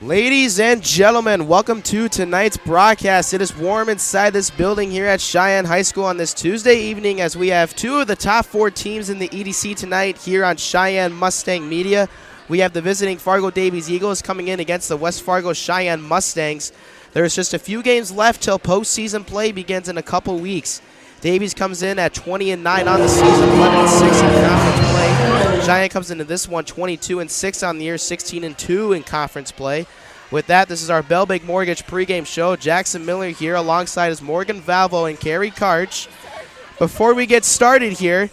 Ladies and gentlemen, welcome to tonight's broadcast. It is warm inside this building here at Sheyenne High School on this Tuesday evening as we have two of the top four teams in the EDC tonight here on Sheyenne Mustang Media. We have the visiting Fargo Davies Eagles coming in against the West Fargo Sheyenne Mustangs. There's just a few games left till postseason play begins in a couple weeks. Davies comes in at 20-9 on the season, 11-6 in conference play. Sheyenne comes into this one 22-6 on the year, 16-2 in conference play. With that, this is our Bellbank Mortgage pregame show. Jackson Miller here alongside his Morgan Valvo and Carrie Karch. Before we get started here,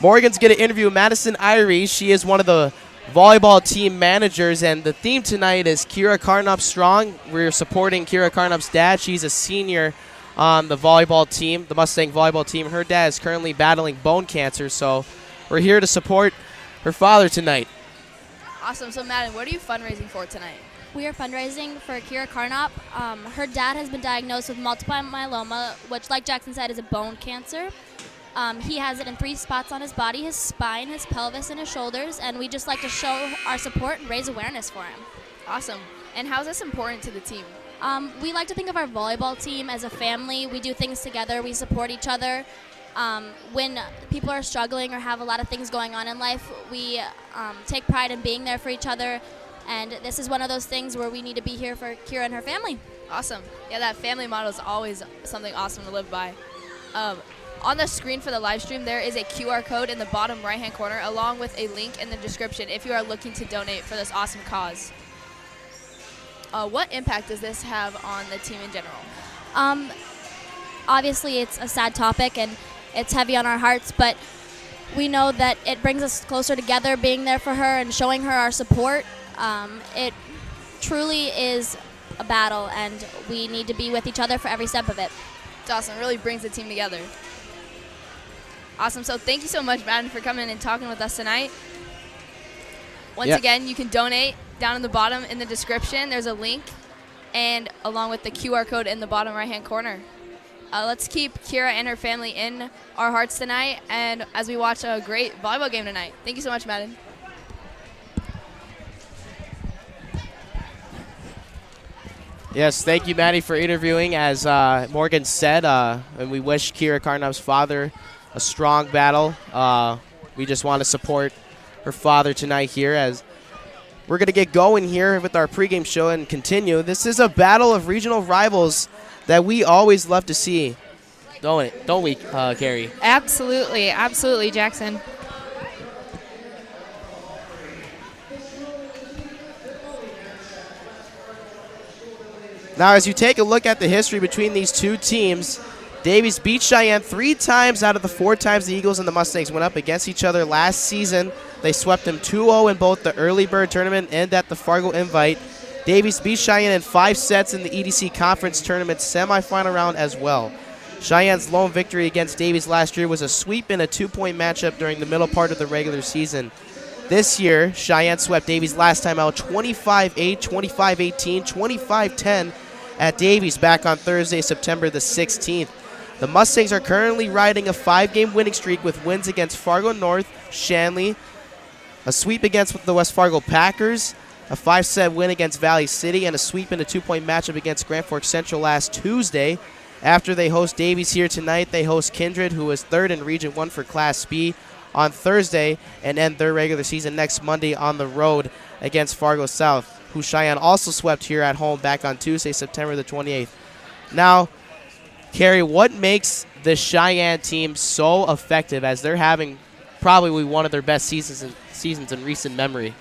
Morgan's going to interview Madison Irie. She is one of the volleyball team managers, and the theme tonight is Kira Carnop Strong. We're supporting Kira Carnop's dad. She's a senior on the volleyball team, the Mustang volleyball team. Her dad is currently battling bone cancer, so we're here to support her father tonight. Awesome. So, Madden, what are you fundraising for tonight? We are fundraising for Kira Carnop. Her dad has been diagnosed with multiple myeloma, which, like Jackson said, is a bone cancer. He has it in 3 spots on his body: his spine, his pelvis, and his shoulders, and we just like to show our support and raise awareness for him. Awesome. And how is this important to the team? We like to think of our volleyball team as a family. We do things together. We support each other. When people are struggling or have a lot of things going on in life, we take pride in being there for each other, and this is one of those things where we need to be here for Kira and her family. Awesome. Yeah, that family model is always something awesome to live by. On the screen for the live stream, there is a QR code in the bottom right-hand corner, along with a link in the description if you are looking to donate for this awesome cause. What impact does this have on the team in general? Obviously, it's a sad topic, and it's heavy on our hearts, but we know that it brings us closer together, being there for her and showing her our support. It truly is a battle, and we need to be with each other for every step of it. It's awesome. It really brings the team together. Awesome. So thank you so much, Madden, for coming and talking with us tonight. Once again, you can donate down in the bottom in the description. There's a link, and along with the QR code in the bottom right-hand corner. Let's keep Kira and her family in our hearts tonight, and as we watch a great volleyball game tonight. Thank you so much, Madden. Yes, thank you, Maddie, for interviewing. As Morgan said, and we wish Kira Carnop's father a strong battle. We just want to support her father tonight here as we're going to get going here with our pregame show and continue. This is a battle of regional rivals that we always love to see, don't we, Carrie? Absolutely, absolutely, Jackson. Now, as you take a look at the history between these two teams, Davies beat Sheyenne 3 times out of the 4 times the Eagles and the Mustangs went up against each other last season. They swept them 2-0 in both the early bird tournament and at the Fargo Invite. Davies beat Sheyenne in 5 sets in the EDC Conference Tournament semifinal round as well. Cheyenne's lone victory against Davies last year was a sweep in a 2-point matchup during the middle part of the regular season. This year, Sheyenne swept Davies last time out 25-8, 25-18, 25-10 at Davies back on Thursday, September the 16th. The Mustangs are currently riding a 5-game winning streak with wins against Fargo North, Shanley, a sweep against the West Fargo Packers, a 5-set win against Valley City, and a sweep in a 2-point matchup against Grand Forks Central last Tuesday. After they host Davies here tonight, they host Kindred, who is 3rd in Region 1 for Class B, on Thursday, and end their regular season next Monday on the road against Fargo South, who Sheyenne also swept here at home back on Tuesday, September the 28th. Now, Carrie, what makes the Sheyenne team so effective as they're having probably one of their best seasons in recent memory?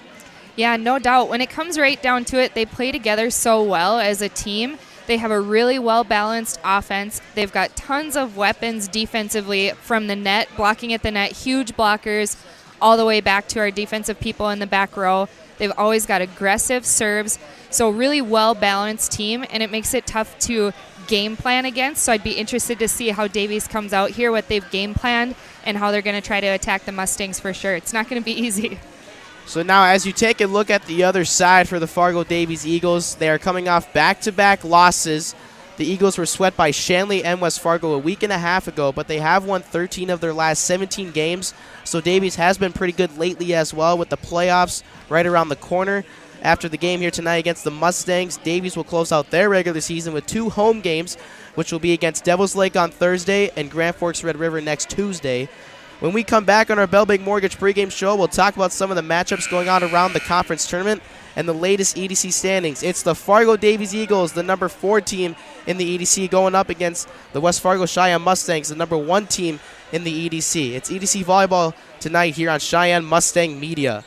Yeah, no doubt. When it comes right down to it, they play together so well as a team. They have a really well-balanced offense. They've got tons of weapons defensively from the net, blocking at the net, huge blockers, all the way back to our defensive people in the back row. They've always got aggressive serves, so really well-balanced team, and it makes it tough to game plan against. So I'd be interested to see how Davies comes out here, what they've game planned, and how they're going to try to attack the Mustangs for sure. It's not going to be easy. So now as you take a look at the other side for the Fargo Davies Eagles, they are coming off back-to-back losses. The Eagles were swept by Shanley and West Fargo a week and a half ago, but they have won 13 of their last 17 games. So Davies has been pretty good lately as well with the playoffs right around the corner. after the game here tonight against the Mustangs. Davies will close out their regular season with 2 home games, which will be against Devil's Lake on Thursday and Grand Forks Red River next Tuesday. When we come back on our Bell Bank Mortgage pregame show, we'll talk about some of the matchups going on around the conference tournament and the latest EDC standings. It's the Fargo Davies Eagles, the number 4 team in the EDC, going up against the West Fargo Sheyenne Mustangs, the number 1 team in the EDC. It's EDC Volleyball tonight here on Sheyenne Mustang Media.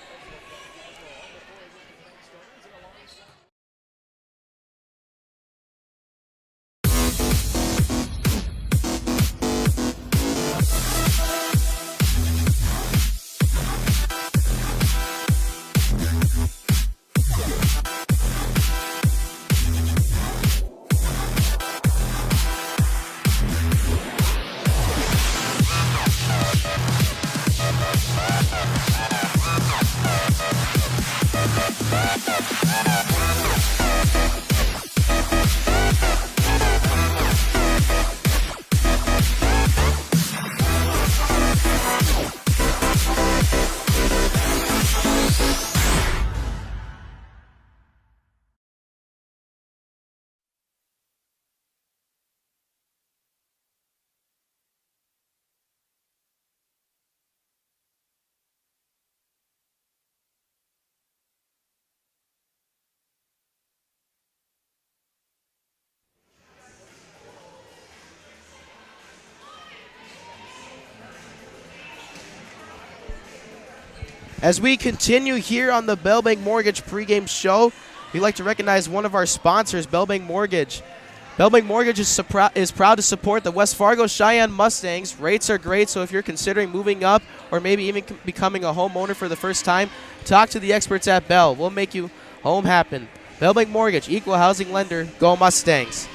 As we continue here on the Bell Bank Mortgage pregame show, we'd like to recognize one of our sponsors, Bell Bank Mortgage. Bell Bank Mortgage is proud to support the West Fargo Sheyenne Mustangs. Rates are great, so if you're considering moving up or maybe even becoming a homeowner for the first time, talk to the experts at Bell. We'll make you home happen. Bell Bank Mortgage, equal housing lender, go Mustangs.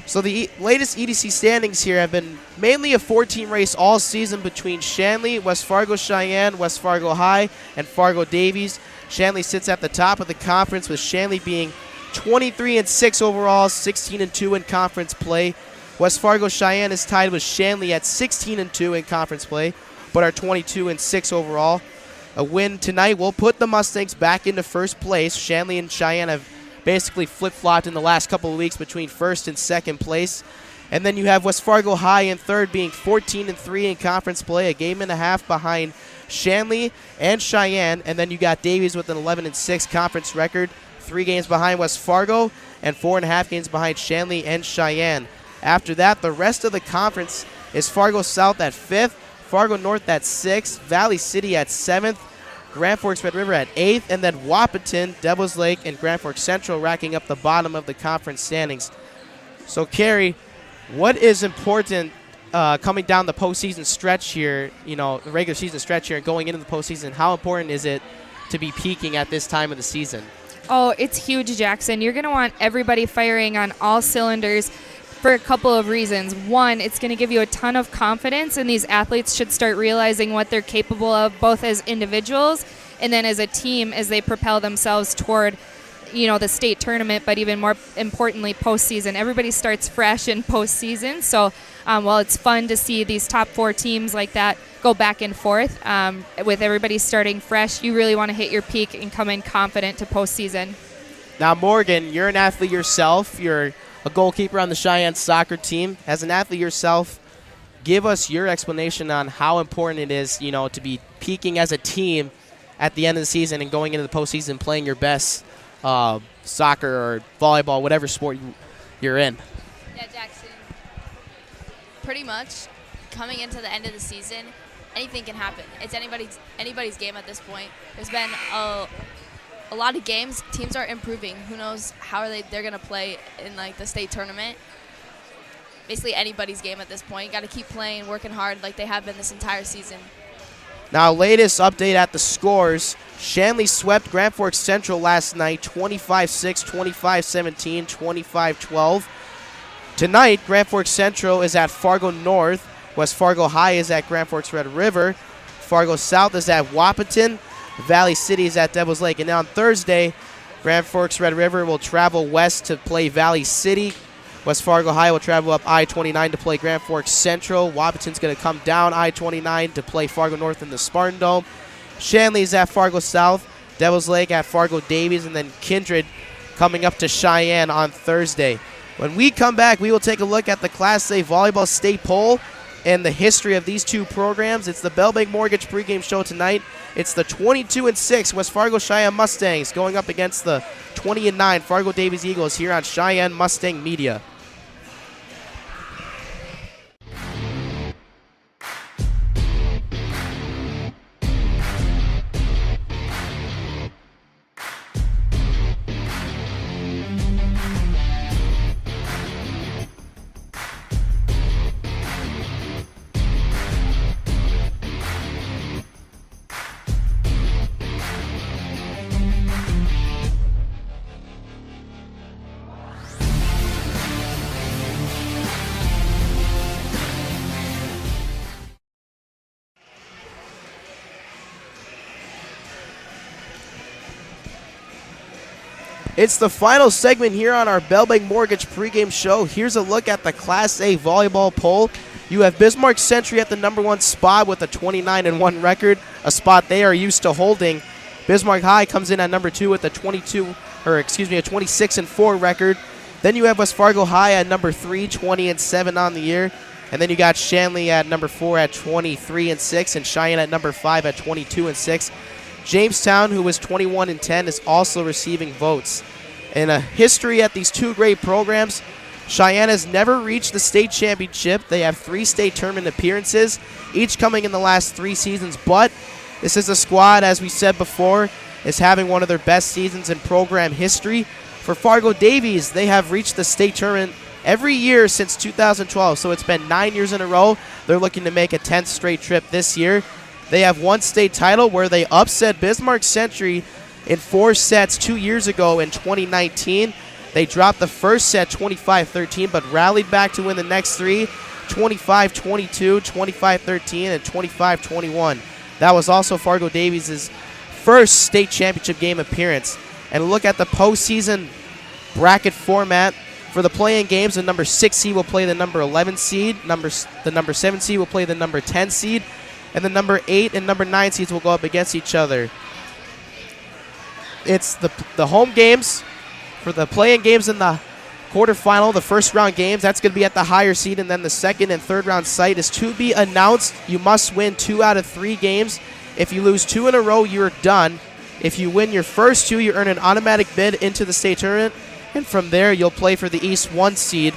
So the latest EDC standings here have been mainly a 4-team race all season between Shanley, West Fargo Sheyenne, West Fargo High, and Fargo Davies. Shanley sits at the top of the conference, with Shanley being 23-6 overall, 16-2 in conference play. West Fargo Sheyenne is tied with Shanley at 16-2 in conference play, but are 22-6 overall. A win tonight will put the Mustangs back into first place. Shanley and Cheyenne have basically flip-flopped in the last couple of weeks between first and second place. And then you have West Fargo High in third, being 14-3 in conference play, a game and a half behind Shanley and Cheyenne. And then you got Davies with an 11-6 conference record, 3 games behind West Fargo and 4.5 games behind Shanley and Cheyenne. After that, the rest of the conference is Fargo South at 5th, Fargo North at 6th, Valley City at 7th, Grand Forks Red River at 8th, and then Wahpeton, Devils Lake, and Grand Forks Central racking up the bottom of the conference standings. So, Carrie, what is important coming down the postseason stretch here, the regular season stretch here, and going into the postseason? How important is it to be peaking at this time of the season? Oh, it's huge, Jackson. You're going to want everybody firing on all cylinders for a couple of reasons. One, it's going to give you a ton of confidence, and these athletes should start realizing what they're capable of, both as individuals and then as a team, as they propel themselves toward, the state tournament, but even more importantly, postseason. Everybody starts fresh in postseason, so while it's fun to see these top 4 teams like that go back and forth, with everybody starting fresh, you really want to hit your peak and come in confident to postseason. Now, Morgan, you're an athlete yourself. You're a goalkeeper on the Cheyenne soccer team. As an athlete yourself, give us your explanation on how important it is, to be peaking as a team at the end of the season and going into the postseason playing your best soccer or volleyball, whatever sport you're in. Yeah, Jackson, pretty much coming into the end of the season, anything can happen. It's anybody's game at this point. There's been a lot of games. Teams are improving. Who knows how they're going to play in the state tournament. Basically anybody's game at this point. Got to keep playing, working hard like they have been this entire season. Now, latest update at the scores. Shanley swept Grand Forks Central last night, 25-6, 25-17, 25-12. Tonight, Grand Forks Central is at Fargo North. West Fargo High is at Grand Forks Red River. Fargo South is at Wahpeton. Valley City is at Devils Lake. And then on Thursday, Grand Forks Red River will travel west to play Valley City. West Fargo High will travel up I-29 to play Grand Forks Central. Wahpeton's going to come down I-29 to play Fargo North in the Spartan Dome. Shanley is at Fargo South. Devil's Lake at Fargo Davies, and then Kindred coming up to Cheyenne on Thursday. When we come back, we will take a look at the Class A Volleyball State Poll and the history of these two programs. It's the Bell Bank Mortgage pregame show tonight. It's the 22-6 West Fargo Cheyenne Mustangs going up against the 20-9 Fargo Davies Eagles here on Cheyenne Mustang Media. It's the final segment here on our Bell Bank Mortgage pregame show. Here's a look at the Class A Volleyball poll. You have Bismarck Century at the #1 spot with a 29-1 record, a spot they are used to holding. Bismarck High comes in at #2 with a 26-4 record. Then you have West Fargo High at #3, 20-7 on the year. And then you got Shanley at #4 at 23-6, and Cheyenne at #5 at 22-6. Jamestown, who was 21-10, is also receiving votes. In a history at these two great programs, Cheyenne has never reached the state championship. They have 3 state tournament appearances, each coming in the last 3 seasons. But this is a squad, as we said before, is having one of their best seasons in program history. For Fargo Davies, they have reached the state tournament every year since 2012, so it's been 9 years in a row. They're looking to make a 10th straight trip this year. They have one state title where they upset Bismarck Century in 4 sets 2 years ago in 2019. They dropped the first set 25-13, but rallied back to win the next 3, 25-22, 25-13, and 25-21. That was also Fargo Davies' first state championship game appearance. And look at the postseason bracket format. For the play-in games, the #6 seed will play the #11 seed. The #7 seed will play the #10 seed. And the #8 and #9 seeds will go up against each other. It's the home games for the play-in games in the quarterfinal, the first round games. That's going to be at the higher seed, and then the second and third round site is to be announced. You must win 2 out of 3 games. If you lose 2 in a row, you're done. If you win your first 2, you earn an automatic bid into the state tournament, and from there you'll play for the East 1 seed.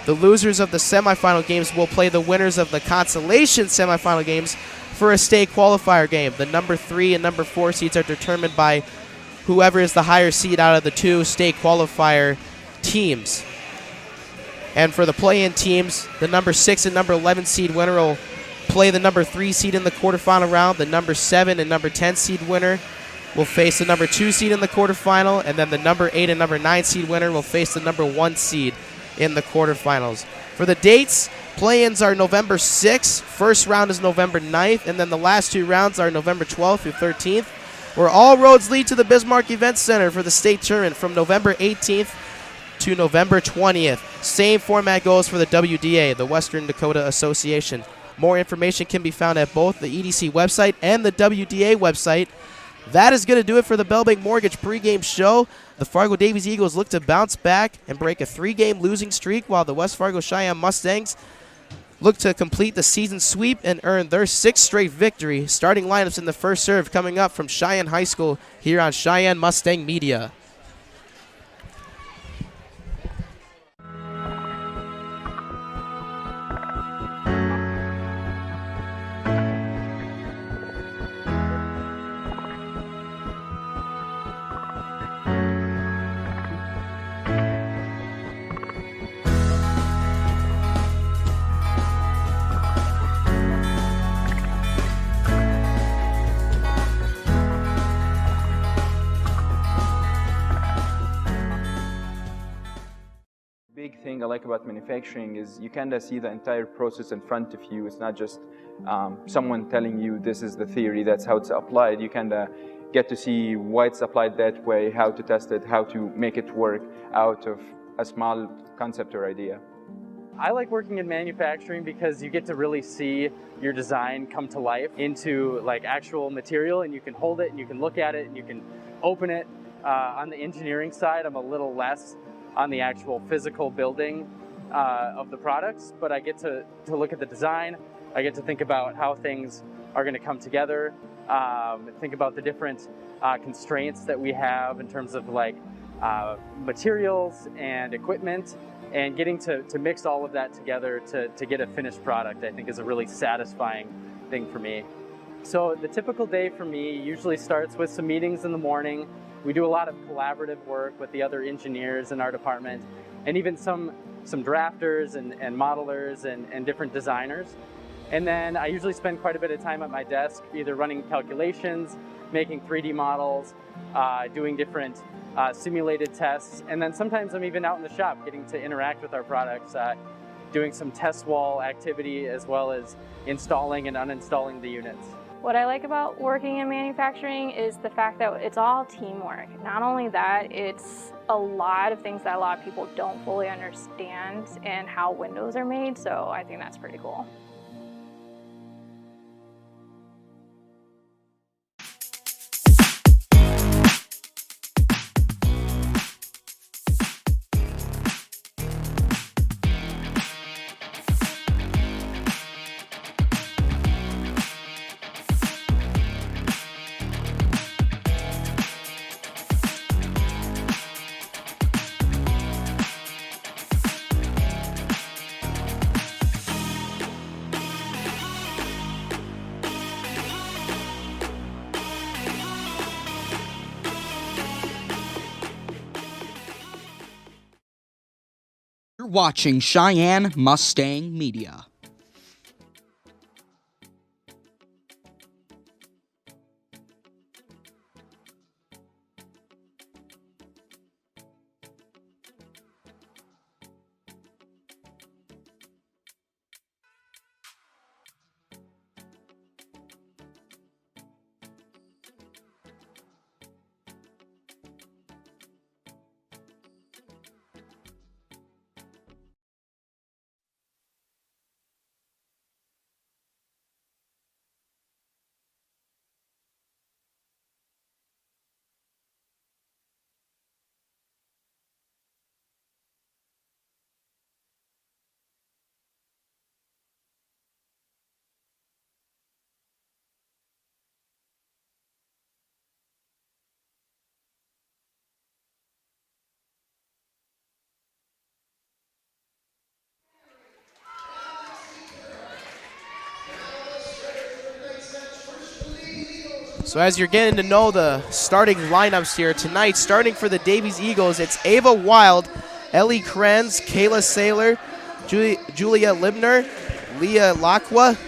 The losers of the semifinal games will play the winners of the consolation semifinal games for a state qualifier game. The #3 and #4 seeds are determined by whoever is the higher seed out of the 2 state qualifier teams. And for the play-in teams, the #6 and #11 seed winner will play the #3 seed in the quarterfinal round. The #7 and #10 seed winner will face the #2 seed in the quarterfinal, and then the #8 and #9 seed winner will face the #1 seed in the quarterfinals. For the dates, play-ins are November 6th, first round is November 9th, and then the last 2 rounds are November 12th through 13th, where all roads lead to the Bismarck Event Center for the state tournament from November 18th to November 20th. Same format goes for the WDA, the Western Dakota Association. More information can be found at both the EDC website and the WDA website. That is going to do it for the Bell Bank Mortgage pregame show. The Fargo Davies Eagles look to bounce back and break a 3-game losing streak, while the West Fargo Cheyenne Mustangs look to complete the season sweep and earn their 6th straight victory. Starting lineups in the first serve coming up from Cheyenne High School here on Cheyenne Mustang Media. Big thing I like about manufacturing is you kind of see the entire process in front of you. It's not just someone telling you this is the theory, that's how it's applied. You kind of get to see why it's applied that way, how to test it, how to make it work out of a small concept or idea. I like working in manufacturing because you get to really see your design come to life into like actual material, and you can hold it and you can look at it and you can open it. On the engineering side, I'm a little less on the actual physical building of the products, but I get to look at the design. I get to think about how things are going to come together, think about the different constraints that we have in terms of like materials and equipment, and getting to mix all of that together to get a finished product, I think is a really satisfying thing for me. So the typical day for me usually starts with some meetings in the morning. We do a lot of collaborative work with the other engineers in our department, and even some drafters and modelers and different designers. And then I usually spend quite a bit of time at my desk, either running calculations, making 3D models, doing different simulated tests, and then sometimes I'm even out in the shop getting to interact with our products, doing some test wall activity as well as installing and uninstalling the units. What I like about working in manufacturing is the fact that it's all teamwork. Not only that, it's a lot of things that a lot of people don't fully understand in how windows are made, so I think that's pretty cool. You're watching Sheyenne Mustang Media. So as you're getting to know the starting lineups here tonight, starting for the Davies Eagles, it's Ava Wild, Ellie Krenz, Kayla Saylor, Julia Libner, Leah Lacqua,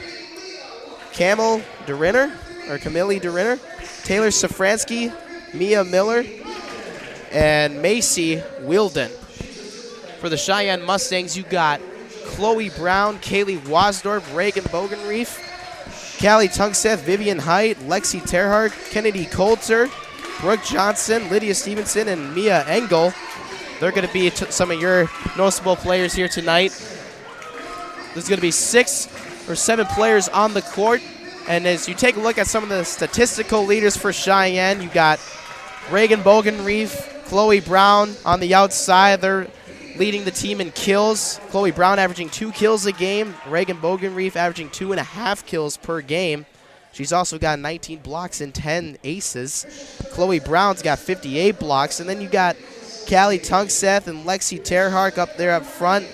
Camille DeRinner, Taylor Safransky, Mia Miller, and Macy Wilden. For the Sheyenne Mustangs, you got Chloe Brown, Kaylee Wasdorf, Reagan Bogenreef, Callie Tungseth, Vivian Height, Lexi Terhart, Kennedy Coulter, Brooke Johnson, Lydia Stevenson, and Mia Engel. They're going to be some of your noticeable players here tonight. There's going to be 6 or 7 players on the court. And as you take a look at some of the statistical leaders for Sheyenne, you got Reagan Bogenreef, Chloe Brown on the outside. They're leading the team in kills. Chloe Brown averaging 2 kills a game. Reagan Bogenreef averaging 2.5 kills per game. She's also got 19 blocks and 10 aces. Chloe Brown's got 58 blocks. And then you got Callie Tungseth and Lexi Terhart up there up front.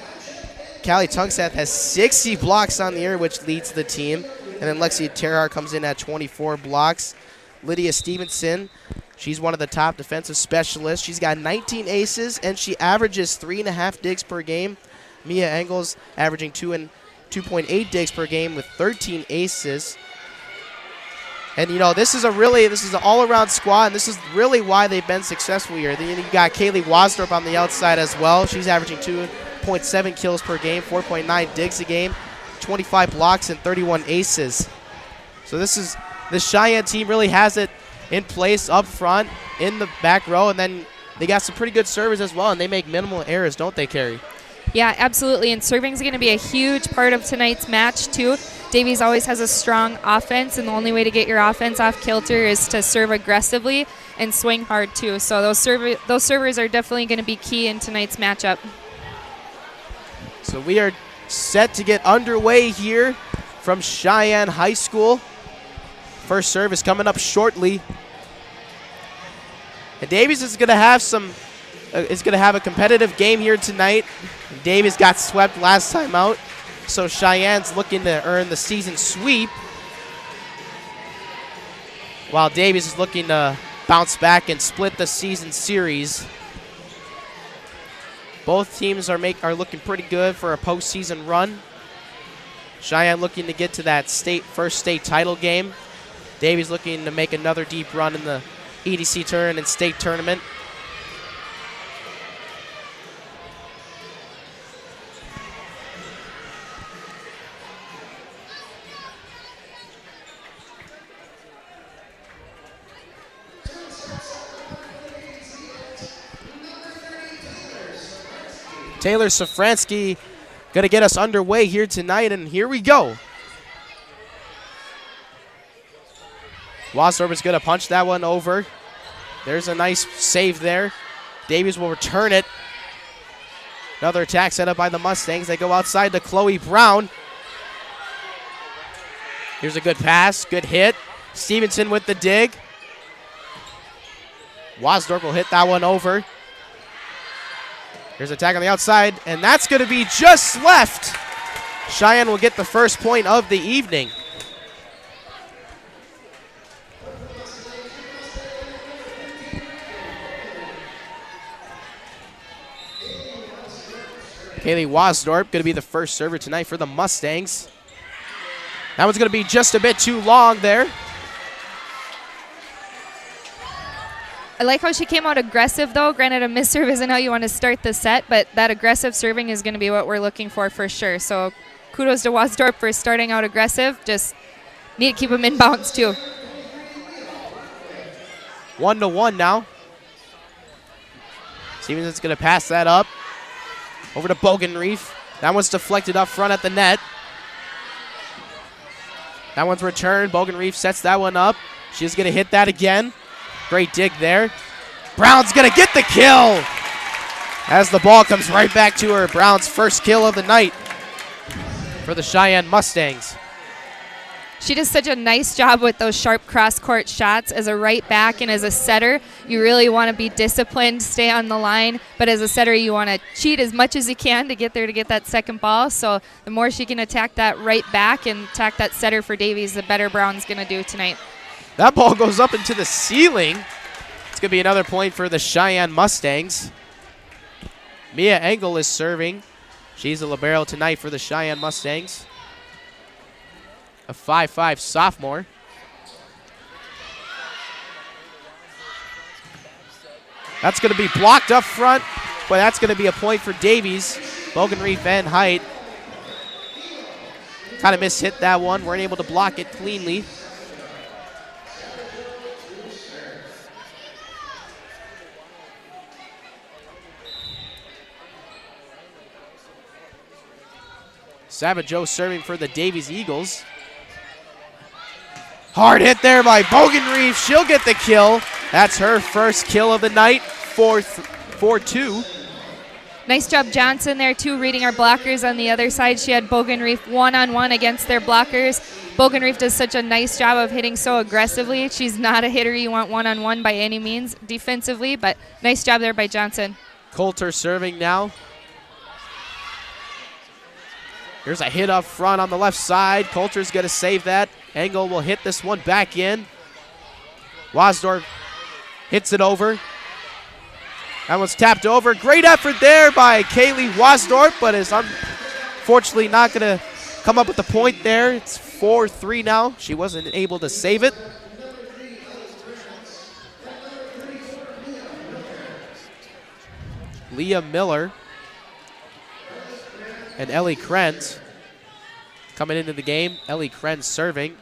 Callie Tungseth has 60 blocks on the year, which leads the team. And then Lexi Terhart comes in at 24 blocks. Lydia Stevenson, she's one of the top defensive specialists. She's got 19 aces, and she averages 3.5 digs per game. Mia Engels averaging 2.8 digs per game with 13 aces. And, you know, this is an all-around squad, and this is really why they've been successful here. Then you got Kaylee Wasdorf on the outside as well. She's averaging 2.7 kills per game, 4.9 digs a game, 25 blocks, and 31 aces. So this Sheyenne team really has it in place up front, in the back row, and then they got some pretty good servers as well, and they make minimal errors, don't they, Carrie? Yeah, absolutely. And serving is going to be a huge part of tonight's match, too. Davies always has a strong offense, and the only way to get your offense off kilter is to serve aggressively and swing hard, too. So those servers are definitely going to be key in tonight's matchup. So we are set to get underway here from Sheyenne High School. First serve is coming up shortly. And Davies is going to have a competitive game here tonight. Davies got swept last time out, so Cheyenne's looking to earn the season sweep, while Davies is looking to bounce back and split the season series. Both teams are looking pretty good for a postseason run. Sheyenne looking to get to that first state title game. Davies looking to make another deep run in the EDC tournament and state tournament. Taylor Safransky going to get us underway here tonight, and here we go. Wasdorp is going to punch that one over. There's a nice save there. Davies will return it. Another attack set up by the Mustangs. They go outside to Chloe Brown. Here's a good pass, good hit. Stevenson with the dig. Wasdorp will hit that one over. Here's an attack on the outside, and that's going to be just left. Sheyenne will get the first point of the evening. Kaylee Wasdorp going to be the first server tonight for the Mustangs. That one's going to be just a bit too long there. I like how she came out aggressive, though. Granted, a misserve isn't how you want to start the set, but that aggressive serving is going to be what we're looking for sure. So kudos to Wasdorp for starting out aggressive. Just need to keep them in bounds, too. 1-1 now. Stevenson's going to pass that up. Over to Bogenreef. That one's deflected up front at the net. That one's returned. Bogenreef sets that one up. She's going to hit that again. Great dig there. Brown's going to get the kill as the ball comes right back to her. Brown's first kill of the night for the Sheyenne Mustangs. She does such a nice job with those sharp cross-court shots. As a right back and as a setter, you really want to be disciplined, stay on the line. But as a setter, you want to cheat as much as you can to get there to get that second ball. So the more she can attack that right back and attack that setter for Davies, the better Brown's going to do tonight. That ball goes up into the ceiling. It's going to be another point for the Sheyenne Mustangs. Mia Engel is serving. She's a libero tonight for the Sheyenne Mustangs. A 5'5" sophomore. That's going to be blocked up front, but that's going to be a point for Davies. Bogenreef and Height kind of mishit that one. Weren't able to block it cleanly. Savageau serving for the Davies Eagles. Hard hit there by Bogenreef. She'll get the kill. That's her first kill of the night, 4-2. Nice job, Johnson, there, too, reading our blockers on the other side. She had Bogenreef one-on-one against their blockers. Bogenreef does such a nice job of hitting so aggressively. She's not a hitter you want one-on-one by any means defensively, but nice job there by Johnson. Coulter serving now. Here's a hit up front on the left side. Coulter's going to save that. Engel will hit this one back in. Wasdorp hits it over. That one's tapped over. Great effort there by Kaylee Wasdorp, but is unfortunately not going to come up with the point there. It's 4-3 now. She wasn't able to save it. Leah Miller and Ellie Krenz coming into the game. Ellie Krenz serving.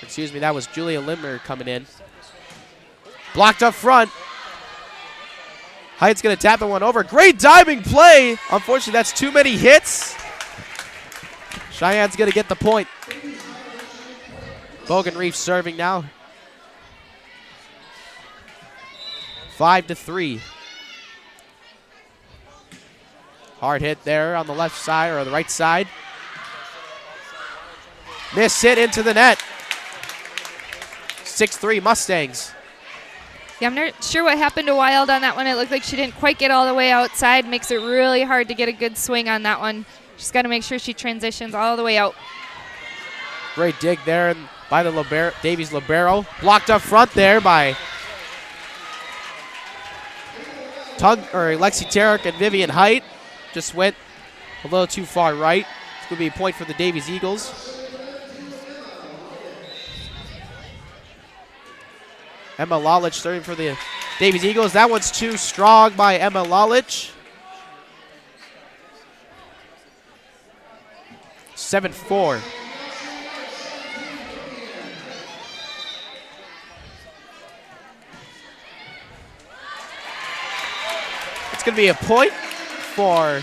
Excuse me, that was Julia Limmer coming in. Blocked up front. Height's going to tap the one over. Great diving play. Unfortunately, that's too many hits. Cheyenne's going to get the point. Bogan Reef serving now. 5-3. Hard hit there on the left side or the right side. Miss hit into the net. 6-3 Mustangs. Yeah, I'm not sure what happened to Wild on that one. It looked like she didn't quite get all the way outside. Makes it really hard to get a good swing on that one. She's got to make sure she transitions all the way out. Great dig there by the Davies libero. Blocked up front there by Lexi Tarek and Vivian Height. Just went a little too far right. It's going to be a point for the Davies Eagles. Emma Lalich serving for the Davies Eagles. That one's too strong by Emma Lalich. 7-4. It's going to be a point for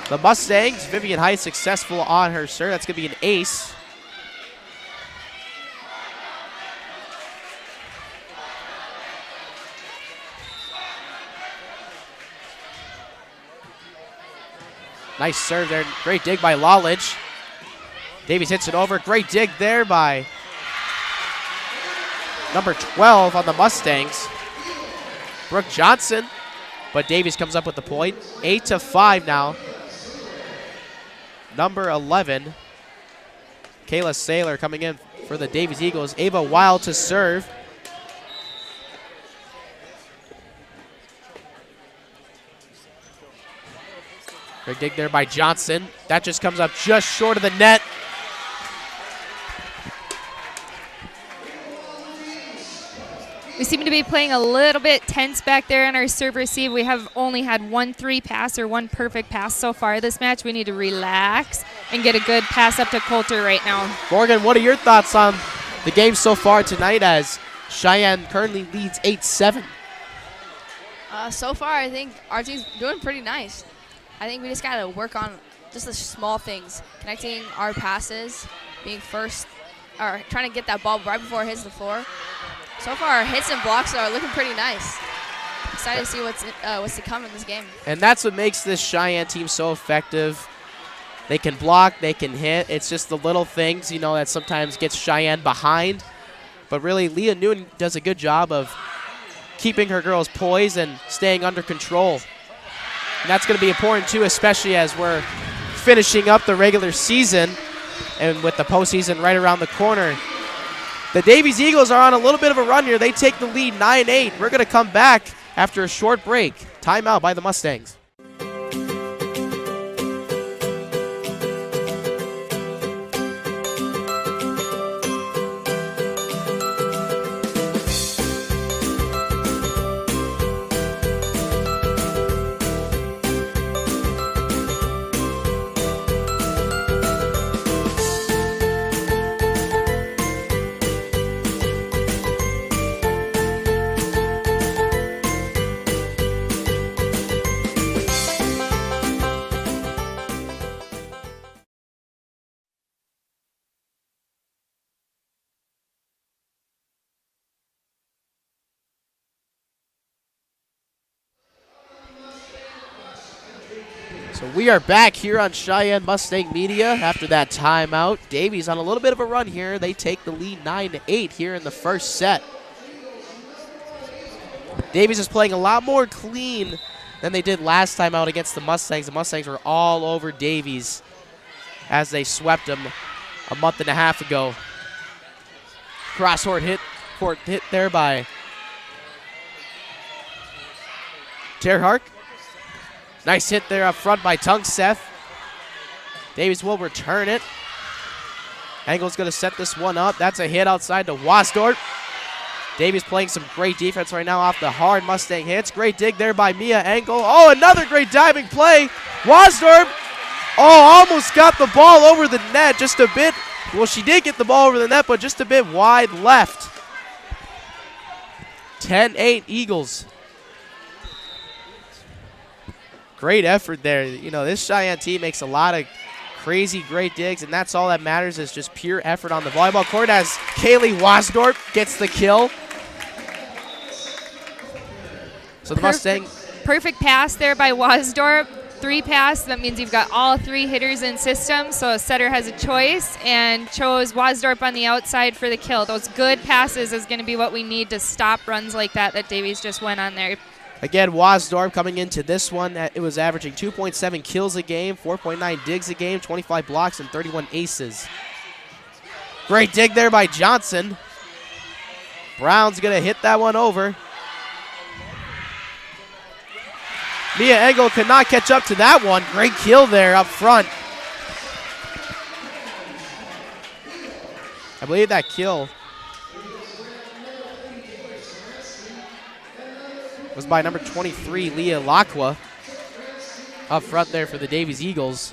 the Mustangs. Vivian Height successful on her serve. That's going to be an ace. Nice serve there. Great dig by Lalich. Davies hits it over. Great dig there by number 12 on the Mustangs, Brooke Johnson. But Davies comes up with the point. 8-5 now. Number 11, Kayla Saylor coming in for the Davies Eagles. Ava Wild to serve. Great dig there by Johnson. That just comes up just short of the net. We seem to be playing a little bit tense back there in our serve receive. We have only had 1 3 pass or 1 perfect pass so far this match. We need to relax and get a good pass up to Coulter right now. Morgan, what are your thoughts on the game so far tonight as Cheyenne currently leads 8-7? So far, I think our team's doing pretty nice. I think we just got to work on just the small things, connecting our passes, being first, or trying to get that ball right before it hits the floor. So far, our hits and blocks are looking pretty nice. Excited to see what's to come in this game. And that's what makes this Cheyenne team so effective. They can block, they can hit. It's just the little things, you know, that sometimes gets Cheyenne behind. But really, Leah Newton does a good job of keeping her girls poised and staying under control. And that's going to be important, too, especially as we're finishing up the regular season and with the postseason right around the corner. The Davies Eagles are on a little bit of a run here. They take the lead 9-8. We're going to come back after a short break. Timeout by the Mustangs. So we are back here on Cheyenne Mustang Media after that timeout. Davies on a little bit of a run here. They take the lead 9-8 here in the first set. Davies is playing a lot more clean than they did last time out against the Mustangs. The Mustangs were all over Davies as they swept them a month and a half ago. Cross-court hit there by Terhark. Nice hit there up front by Tungseth. Davies will return it. Engel's going to set this one up. That's a hit outside to Wasdorp. Davies playing some great defense right now off the hard Mustang hits. Great dig there by Mia Engel. Oh, another great diving play. Wasdorp, almost got the ball over the net just a bit. Well, she did get the ball over the net, but just a bit wide left. 10-8 Eagles. Great effort there. You know, this Sheyenne team makes a lot of crazy great digs, and that's all that matters is just pure effort on the volleyball court as Kaylee Wasdorp gets the kill. So the Mustang. Perfect pass there by Wasdorp. 3 pass, that means you've got all 3 hitters in system, so a setter has a choice and chose Wasdorp on the outside for the kill. Those good passes is going to be what we need to stop runs like that Davies just went on there. Again, Wasdorp coming into this one, it was averaging 2.7 kills a game, 4.9 digs a game, 25 blocks, and 31 aces. Great dig there by Johnson. Brown's going to hit that one over. Mia Engel could not catch up to that one. Great kill there up front. I believe that kill was by number 23, Leah Lacqua, up front there for the Davies Eagles.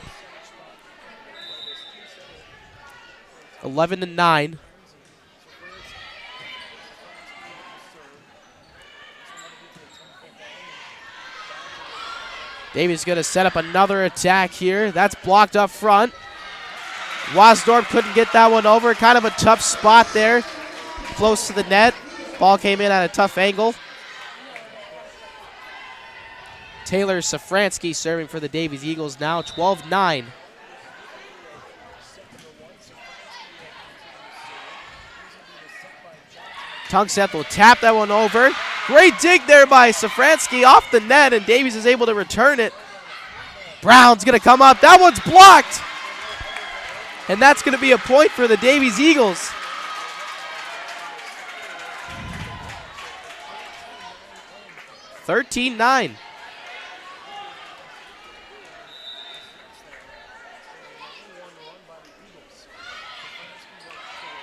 11-9. Davies going to set up another attack here. That's blocked up front. Wasdorp couldn't get that one over. Kind of a tough spot there, close to the net. Ball came in at a tough angle. Taylor Safransky serving for the Davies Eagles now, 12-9. Tungsteth will tap that one over. Great dig there by Safransky off the net, and Davies is able to return it. Brown's going to come up. That one's blocked. And that's going to be a point for the Davies Eagles. (13-9).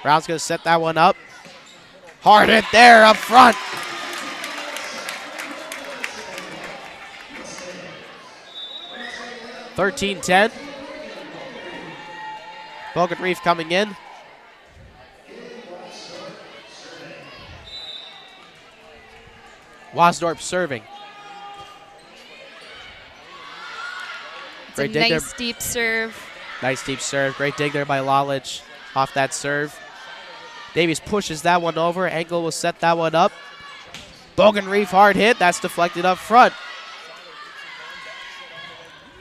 Brown's going to set that one up. Hard hit there up front. (13-10). Bogan Reef coming in. Wasdorp serving. Great dig nice there. Deep serve. Nice deep serve. Great dig there by Lalich off that serve. Davies pushes that one over. Engel will set that one up. Bogan Reef hard hit. That's deflected up front.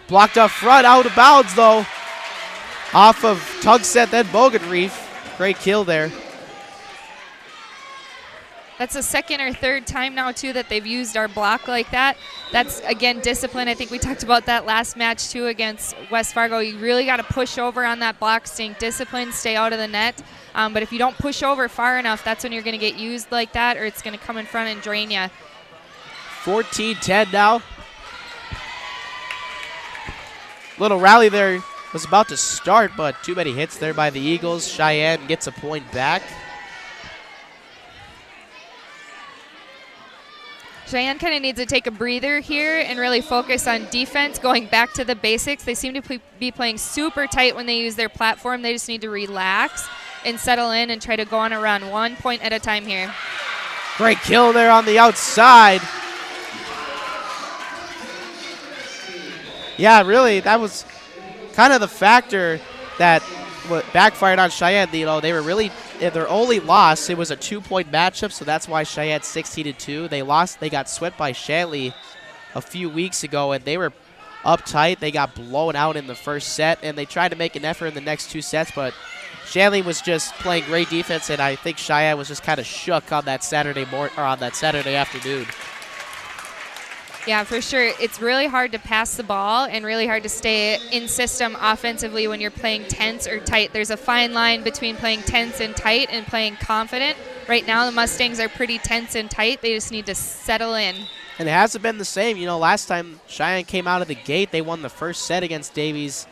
Blocked up front, out of bounds though. Off of Tugset, then Bogan Reef. Great kill there. That's the second or third time now, too, that they've used our block like that. That's, again, discipline. I think we talked about that last match, too, against West Fargo. You really got to push over on that block, staying disciplined, stay out of the net. But if you don't push over far enough, that's when you're going to get used like that, or it's going to come in front and drain you. 14-10 now. Little rally there was about to start, but too many hits there by the Eagles. Sheyenne gets a point back. Sheyenne kind of needs to take a breather here and really focus on defense, going back to the basics. They seem to be playing super tight when they use their platform. They just need to relax and settle in and try to go on a run 1 point at a time here. Great kill there on the outside. Yeah, really, that was kind of the factor that backfired on Sheyenne. You know, they were really, their only loss, it was a 2-point matchup, so that's why Cheyenne 16-2. They lost, they got swept by Shanley a few weeks ago, and they were uptight. They got blown out in the first set, and they tried to make an effort in the next 2 sets, but Shanley was just playing great defense, and I think Cheyenne was just kind of shook on that Saturday afternoon. Yeah, for sure. It's really hard to pass the ball and really hard to stay in system offensively when you're playing tense or tight. There's a fine line between playing tense and tight and playing confident. Right now, the Mustangs are pretty tense and tight. They just need to settle in. And it hasn't been the same. You know, last time Cheyenne came out of the gate, they won the first set against Davies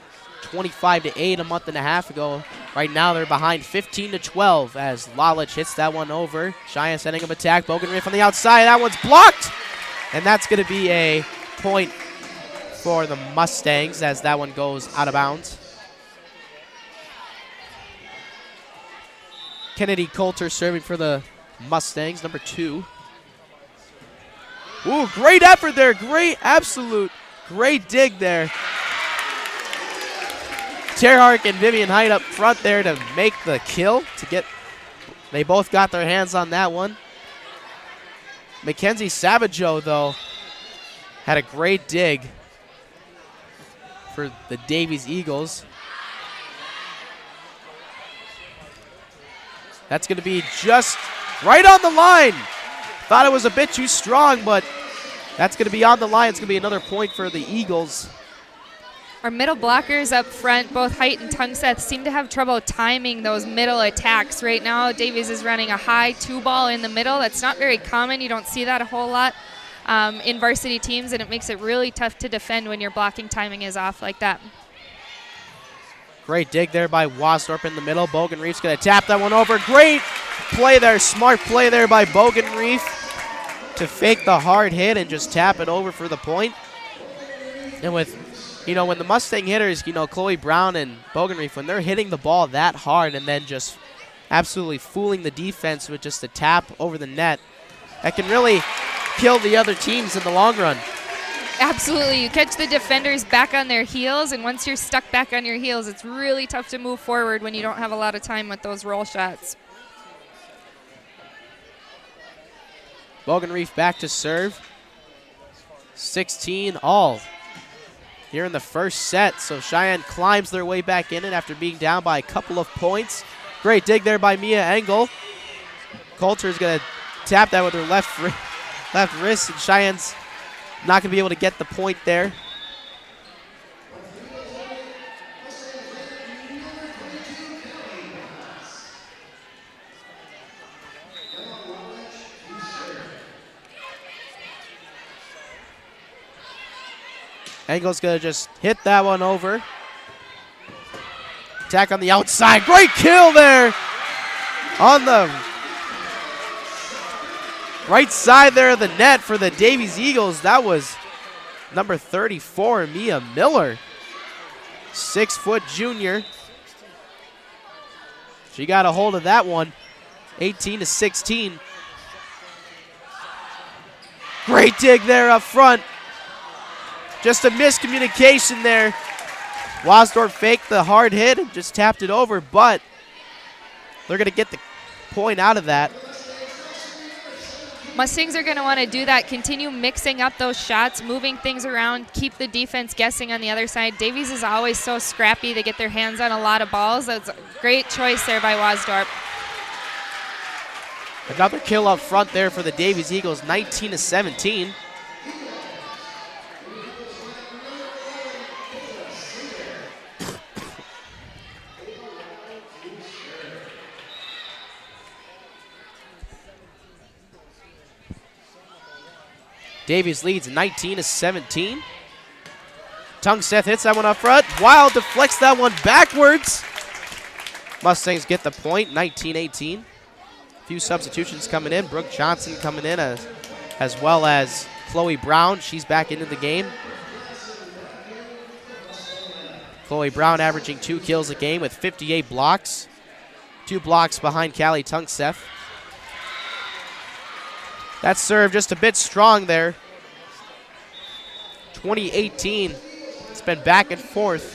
25-8 a month and a half ago. Right now, they're behind 15-12 as Lalich hits that one over. Cheyenne setting up attack. Bogan Reef on the outside. That one's blocked. And that's going to be a point for the Mustangs as that one goes out of bounds. Kennedy Coulter serving for the Mustangs, number 2. Ooh, great effort there. Great, absolute Great dig there. Terhark and Vivian Height up front there to make the kill. They both got their hands on that one. Mackenzie Savageau, though, had a great dig for the Davies Eagles. That's going to be just right on the line. Thought it was a bit too strong, but that's going to be on the line. It's going to be another point for the Eagles. Our middle blockers up front, both Height and Tungseth, seem to have trouble timing those middle attacks. Right now, Davies is running a high 2-ball in the middle. That's not very common. You don't see that a whole lot in varsity teams, and it makes it really tough to defend when your blocking timing is off like that. Great dig there by Wasdorp in the middle. Bogan Reef's going to tap that one over. Great play there, smart play there by Bogan Reef to fake the hard hit and just tap it over for the point. And with, when the Mustang hitters, Chloe Brown and Bogan Reef, when they're hitting the ball that hard and then just absolutely fooling the defense with just a tap over the net, that can really kill the other teams in the long run. Absolutely. You catch the defenders back on their heels, and once you're stuck back on your heels, it's really tough to move forward when you don't have a lot of time with those roll shots. Bogan Reef back to serve. 16 all here in the first set. So Cheyenne climbs their way back in it after being down by a couple of points. Great dig there by Mia Engel. Coulter's going to tap that with her left wrist, and Cheyenne's not going to be able to get the point there. Engel's going to just hit that one over. Attack on the outside. Great kill there on the right side there of the net for the Davies Eagles. That was number 34, Mia Miller. 6-foot junior. She got a hold of that one. 18-16. Great dig there up front. Just a miscommunication there. Wasdorp faked the hard hit and just tapped it over, but they're going to get the point out of that. Mustangs are going to want to do that, continue mixing up those shots, moving things around, keep the defense guessing on the other side. Davies is always so scrappy. They get their hands on a lot of balls. That's a great choice there by Wasdorp. Another kill up front there for the Davies Eagles, 19-17. Davies leads 19-17. Tungseth hits that one up front. Wild deflects that one backwards. Mustangs get the point, 19-18. A few substitutions coming in. Brooke Johnson coming in as well as Chloe Brown. She's back into the game. Chloe Brown averaging 2 kills a game with 58 blocks. 2 blocks behind Callie Tungseth. That serve just a bit strong there. 2018. It's been back and forth.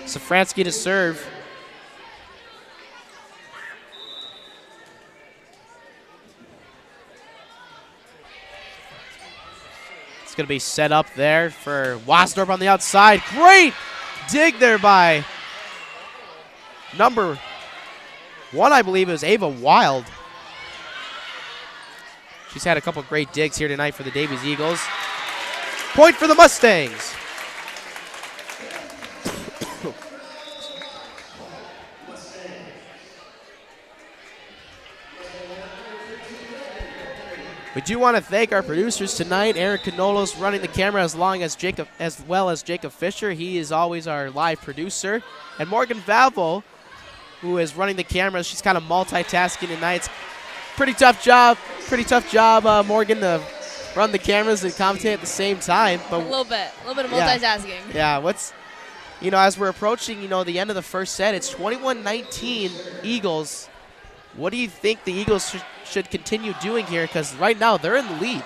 Safransky to serve. It's going to be set up there for Wasdorp on the outside. Great dig there by number 1, I believe, is Ava Wild. She's had a couple great digs here tonight for the Davies Eagles. Point for the Mustangs. We do want to thank our producers tonight. Aaron Canolos running the camera as well as Jacob Fisher. He is always our live producer. And Morgan Valvo, who is running the camera. She's kind of multitasking tonight. It's pretty tough job, Morgan, to run the cameras and commentate at the same time. But a little bit of multitasking. Yeah, as we're approaching, the end of the first set, it's 21-19 Eagles. What do you think the Eagles should continue doing here? Because right now they're in the lead.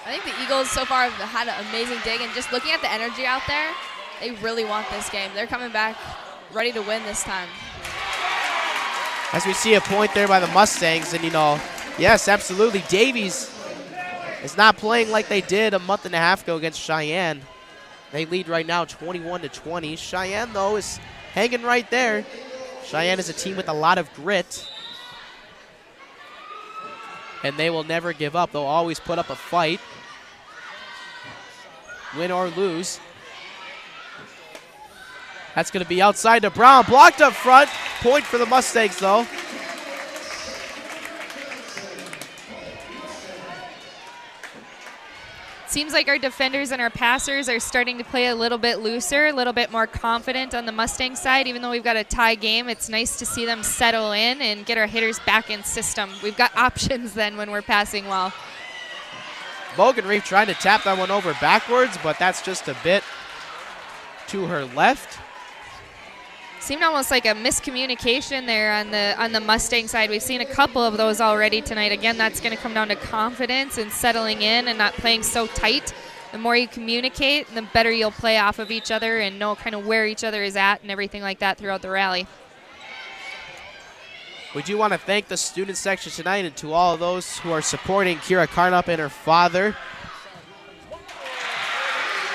I think the Eagles so far have had an amazing dig, and just looking at the energy out there, they really want this game. They're coming back ready to win this time. As we see a point there by the Mustangs, and yes, absolutely, Davies is not playing like they did a month and a half ago against Sheyenne. They lead right now 21-20. Sheyenne, though, is hanging right there. Sheyenne is a team with a lot of grit, and they will never give up. They'll always put up a fight, win or lose. That's going to be outside to Brown. Blocked up front. Point for the Mustangs, though. Seems like our defenders and our passers are starting to play a little bit looser, a little bit more confident on the Mustang side. Even though we've got a tie game, it's nice to see them settle in and get our hitters back in system. We've got options then when we're passing well. Bogenreef trying to tap that one over backwards, but that's just a bit to her left. Seemed almost like a miscommunication there on the Mustang side. We've seen a couple of those already tonight. Again, that's going to come down to confidence and settling in and not playing so tight. The more you communicate, the better you'll play off of each other and know kind of where each other is at and everything like that throughout the rally. We do want to thank the student section tonight and to all of those who are supporting Kira Carnup and her father,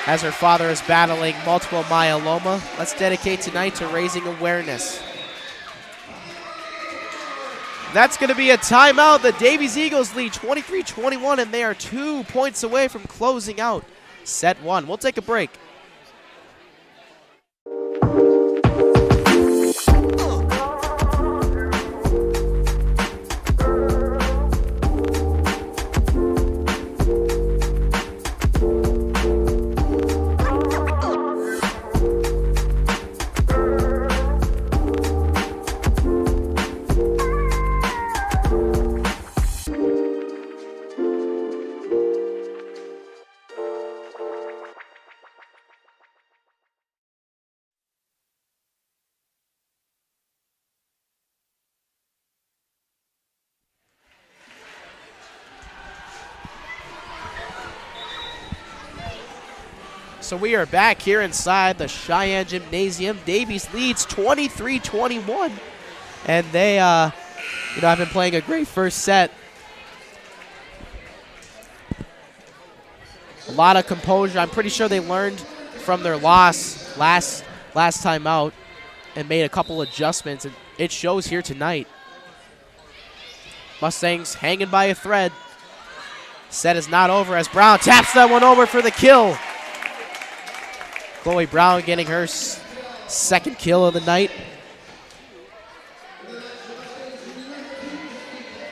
as her father is battling multiple myeloma. Let's dedicate tonight to raising awareness. That's going to be a timeout. The Davies Eagles lead 23-21, and they are 2 points away from closing out set one. We'll take a break. So we are back here inside the Sheyenne Gymnasium. Davies leads 23-21. And they, have been playing a great first set. A lot of composure. I'm pretty sure they learned from their loss last time out and made a couple adjustments, and it shows here tonight. Mustangs hanging by a thread. Set is not over as Brown taps that one over for the kill. Chloe Brown getting her second kill of the night.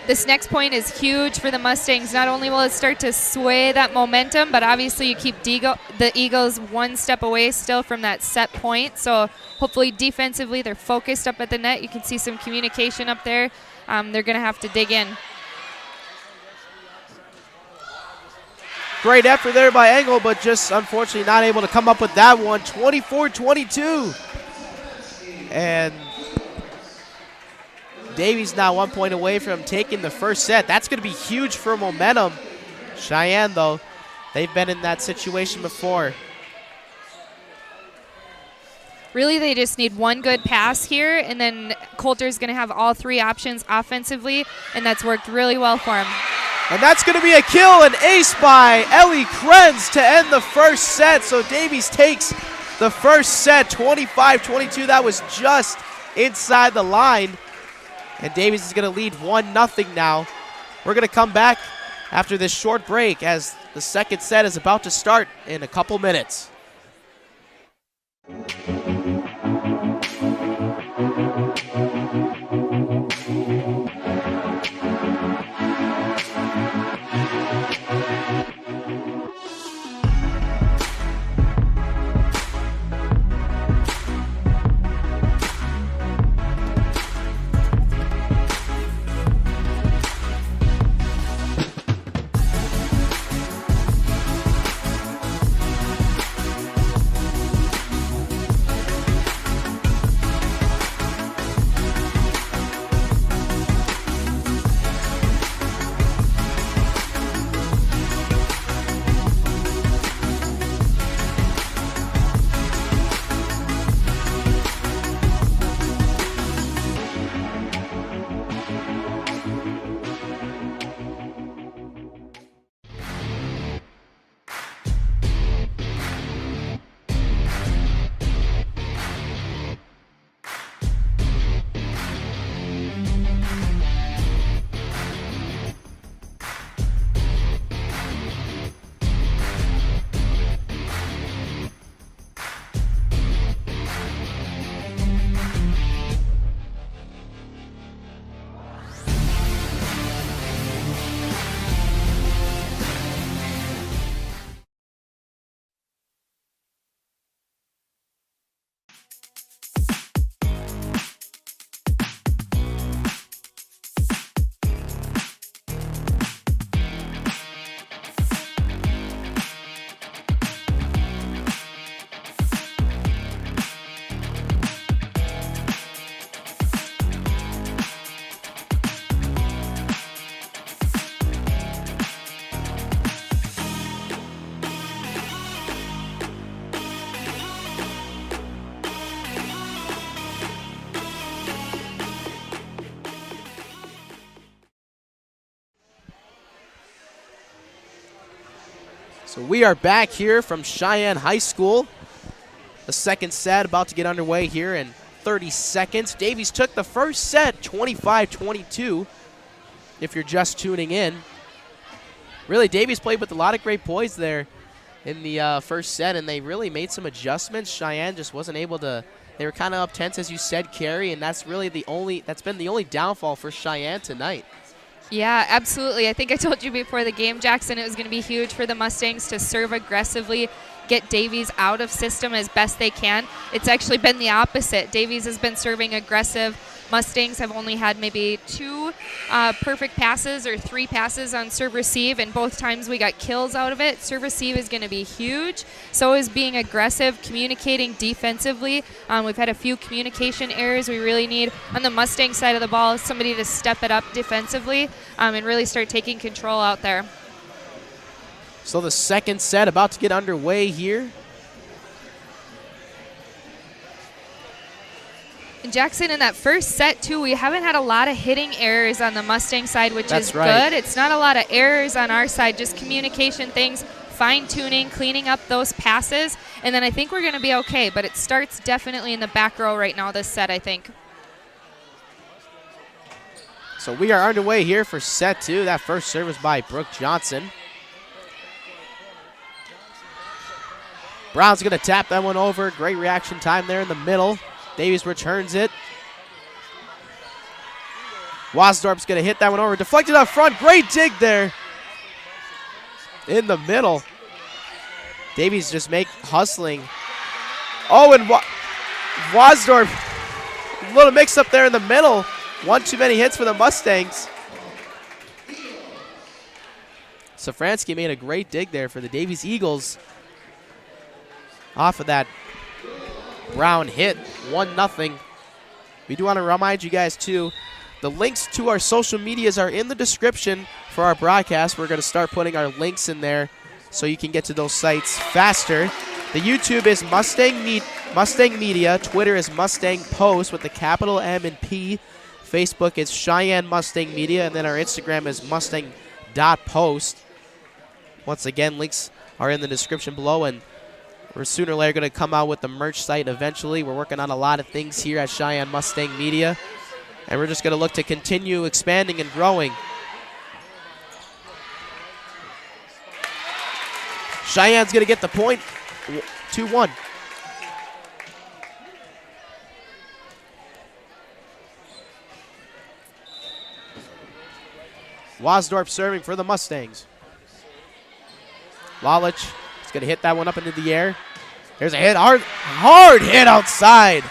This next point is huge for the Mustangs. Not only will it start to sway that momentum, but obviously you keep the Eagles one step away still from that set point. So hopefully defensively they're focused up at the net. You can see some communication up there. They're going to have to dig in. Great effort there by Engel, but just unfortunately not able to come up with that one. 24-22. And Davies now 1 point away from taking the first set. That's going to be huge for momentum. Sheyenne, though, they've been in that situation before. Really, they just need one good pass here, and then Coulter's going to have all three options offensively, and that's worked really well for him. And that's going to be a kill, an ace by Ellie Krenz to end the first set. So Davies takes the first set, 25-22. That was just inside the line. And Davies is going to lead 1-0 now. We're going to come back after this short break as the second set is about to start in a couple minutes. So we are back here from Sheyenne High School. The second set about to get underway here in 30 seconds. Davies took the first set 25-22 if you're just tuning in. Really, Davies played with a lot of great poise there in the first set, and they really made some adjustments. Sheyenne just wasn't able to. They were kind of up tense, as you said, Carrie, and that's really that's been the only downfall for Sheyenne tonight. Yeah, absolutely. I think I told you before the game, Jackson, it was going to be huge for the Mustangs to serve aggressively, get Davies out of system as best they can. It's actually been the opposite. Davies has been serving aggressive. Mustangs have only had maybe 2 perfect passes or 3 passes on serve receive, and both times we got kills out of it. Serve receive is going to be huge. So is being aggressive, communicating defensively. We've had a few communication errors. We really need, on the Mustang side of the ball, somebody to step it up defensively and really start taking control out there. So the second set about to get underway here. And Jackson, in that first set, too, we haven't had a lot of hitting errors on the Mustang side, which That's is right. good. It's not a lot of errors on our side, just communication things, fine-tuning, cleaning up those passes, and then I think we're going to be okay. But it starts definitely in the back row right now, this set, I think. So we are underway here for set 2. That first service by Brooke Johnson. Brown's going to tap that one over. Great reaction time there in the middle. Davies returns it. Wasdorp's going to hit that one over. Deflected up front. Great dig there in the middle. Davies just hustling. Oh, and Wasdorp, a little mix up there in the middle. One too many hits for the Mustangs. Safransky made a great dig there for the Davies Eagles. Off of that Brown hit, 1-0. We do want to remind you guys, too, the links to our social medias are in the description for our broadcast. We're going to start putting our links in there so you can get to those sites faster. The YouTube is Mustang Media. Twitter is Mustang Post with the capital M and P. Facebook is Sheyenne Mustang Media. And then our Instagram is Mustang.post. Once again, links are in the description below, and we're sooner or later going to come out with the merch site eventually. We're working on a lot of things here at Sheyenne Mustang Media, and we're just going to look to continue expanding and growing. Cheyenne's going to get the point, 2-1. Wasdorp serving for the Mustangs. Lalich is going to hit that one up into the air. There's a hit, hard hit outside.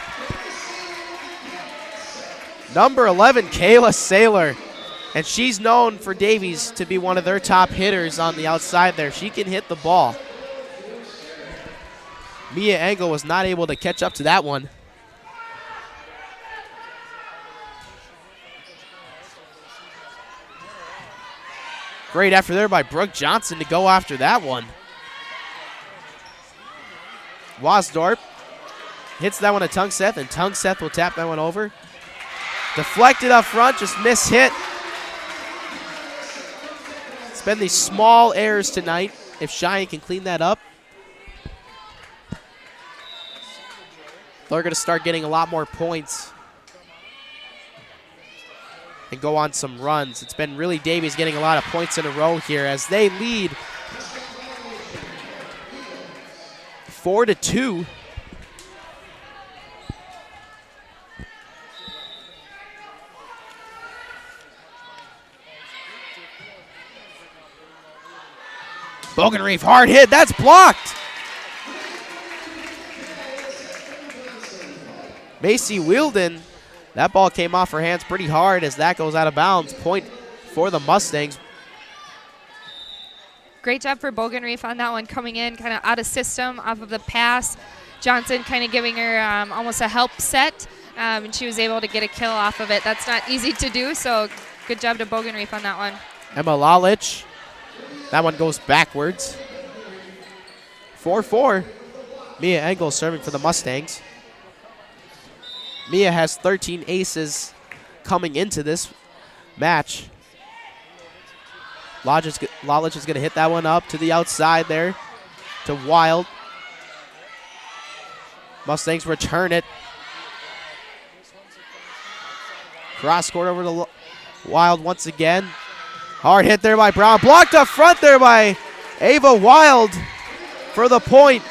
Number 11, Kayla Saylor. And she's known for Davies to be one of their top hitters on the outside there. She can hit the ball. Mia Engel was not able to catch up to that one. Great effort there by Brooke Johnson to go after that one. Wasdorp hits that one to Tungseth, and Tungseth will tap that one over. Deflected up front, just mishit. It's been these small errors tonight. If Sheyenne can clean that up, they're going to start getting a lot more points and go on some runs. It's been really Davies getting a lot of points in a row here as they lead 4-2. Bogenreef, hard hit, that's blocked. Macy Wielden, that ball came off her hands pretty hard as that goes out of bounds. Point for the Mustangs. Great job for Bogenreef on that one, coming in kind of out of system off of the pass. Johnson kind of giving her almost a help set, and she was able to get a kill off of it. That's not easy to do, so good job to Bogenreef on that one. Emma Lalich, that one goes backwards. 4-4. Mia Engel serving for the Mustangs. Mia has 13 aces coming into this match. Lalich Lalich is going to hit that one up to the outside there to Wild. Mustangs return it. Cross court over to Wild once again. Hard hit there by Brown. Blocked up front there by Ava Wild for the point.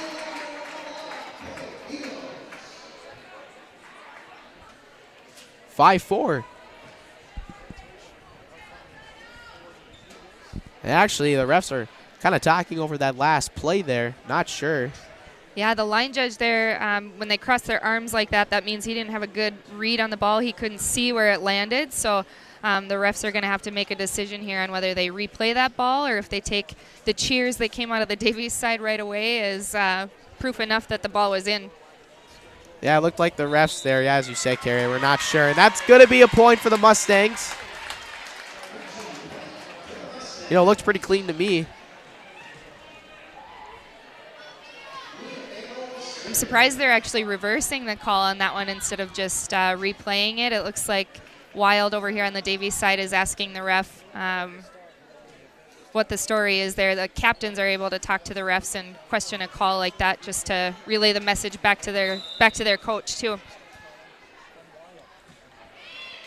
(5-4). And actually, the refs are kind of talking over that last play there. Not sure. Yeah, the line judge there, when they cross their arms like that, that means he didn't have a good read on the ball. He couldn't see where it landed. So the refs are going to have to make a decision here on whether they replay that ball or if they take the cheers that came out of the Davies side right away as proof enough that the ball was in. Yeah, it looked like the refs there, yeah, as you said, Carrie. We're not sure. And that's going to be a point for the Mustangs. You know, it looked pretty clean to me. I'm surprised they're actually reversing the call on that one instead of just replaying it. It looks like Wild over here on the Davies side is asking the ref what the story is there. The captains are able to talk to the refs and question a call like that just to relay the message back to their coach too.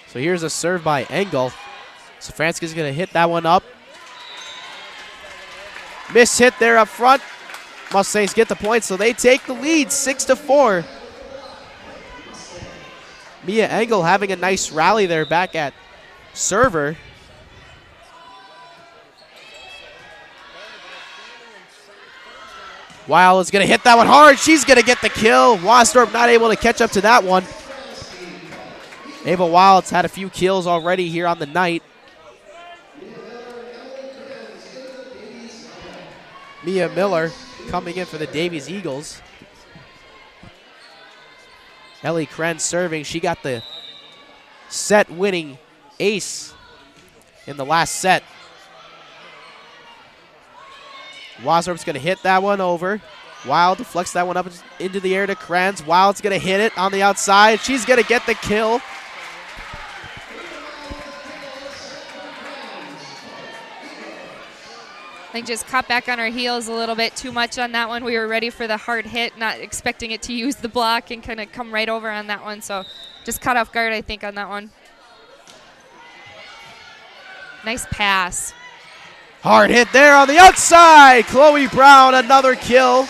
So here's a serve by Engel. Safranski's going to hit that one up. Miss hit there up front. Mustangs get the point, so they take the lead 6-4. Mia Engel having a nice rally there back at server. Wild is going to hit that one hard. She's going to get the kill. Wasdorp not able to catch up to that one. Ava Wild's had a few kills already here on the night. Mia Miller coming in for the Davies Eagles. Ellie Kren serving. She got the set-winning ace in the last set. Wasdorp's going to hit that one over. Wild deflects that one up into the air to Krenz. Wild's going to hit it on the outside. She's going to get the kill. I think just caught back on our heels a little bit too much on that one. We were ready for the hard hit, not expecting it to use the block and kind of come right over on that one. So just caught off guard, I think, on that one. Nice pass. Hard hit there on the outside. Chloe Brown, another kill.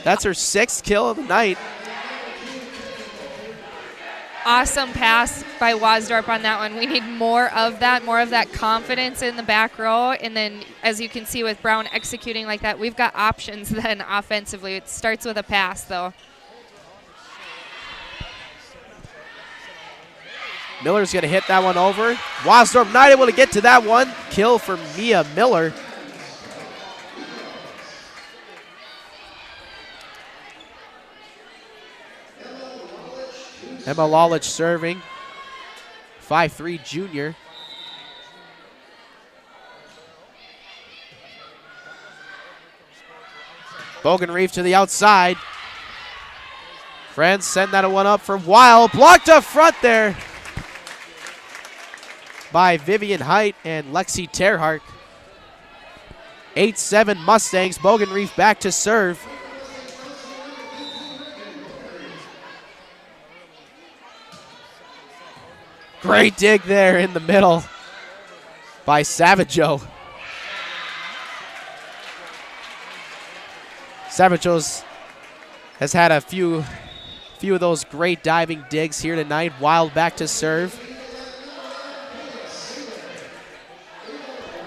That's her 6th kill of the night. Awesome pass by Wasdorp on that one. We need more of that confidence in the back row. And then, as you can see with Brown executing like that, we've got options then offensively. It starts with a pass, though. Miller's going to hit that one over. Wasdorp not able to get to that one. Kill for Mia Miller. Emma Lalich serving. 5'3" junior. Bogenreef to the outside. Friends send that one up for Wild. Blocked up front there by Vivian Height and Lexi Terhart. 8-7 Mustangs. Bogenreef back to serve. Great dig there in the middle by Savageau. Savageau has had a few of those great diving digs here tonight. Wild back to serve.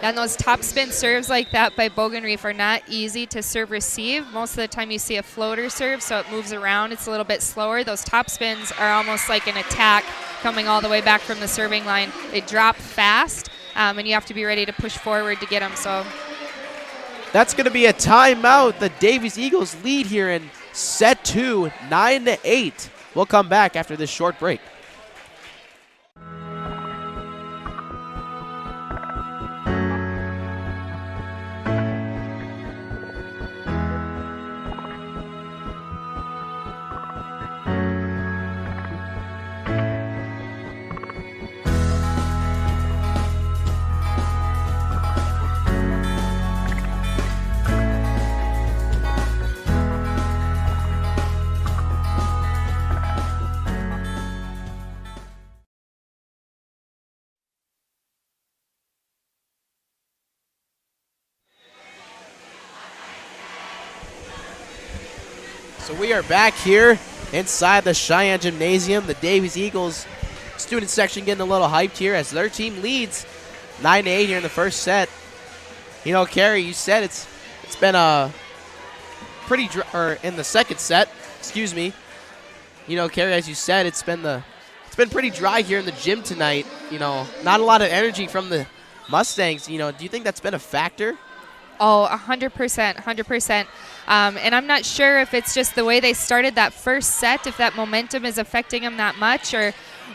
And those top spin serves like that by Bogenreef are not easy to serve receive. Most of the time you see a floater serve, so it moves around. It's a little bit slower. Those top spins are almost like an attack coming all the way back from the serving line. They drop fast, and you have to be ready to push forward to get them. So that's going to be a timeout. The Davies Eagles lead here in set 2, 9-8. We'll come back after this short break. So we are back here inside the Sheyenne Gymnasium. The Davies Eagles student section getting a little hyped here as their team leads 9-8 here in the first set. You know, Carrie, you said it's been a pretty dry, or in the second set, excuse me. You know, Carrie, as you said, it's been pretty dry here in the gym tonight. You know, not a lot of energy from the Mustangs. You know, do you think that's been a factor? Oh, 100%, 100%. And I'm not sure if it's just the way they started that first set, if that momentum is affecting them that much,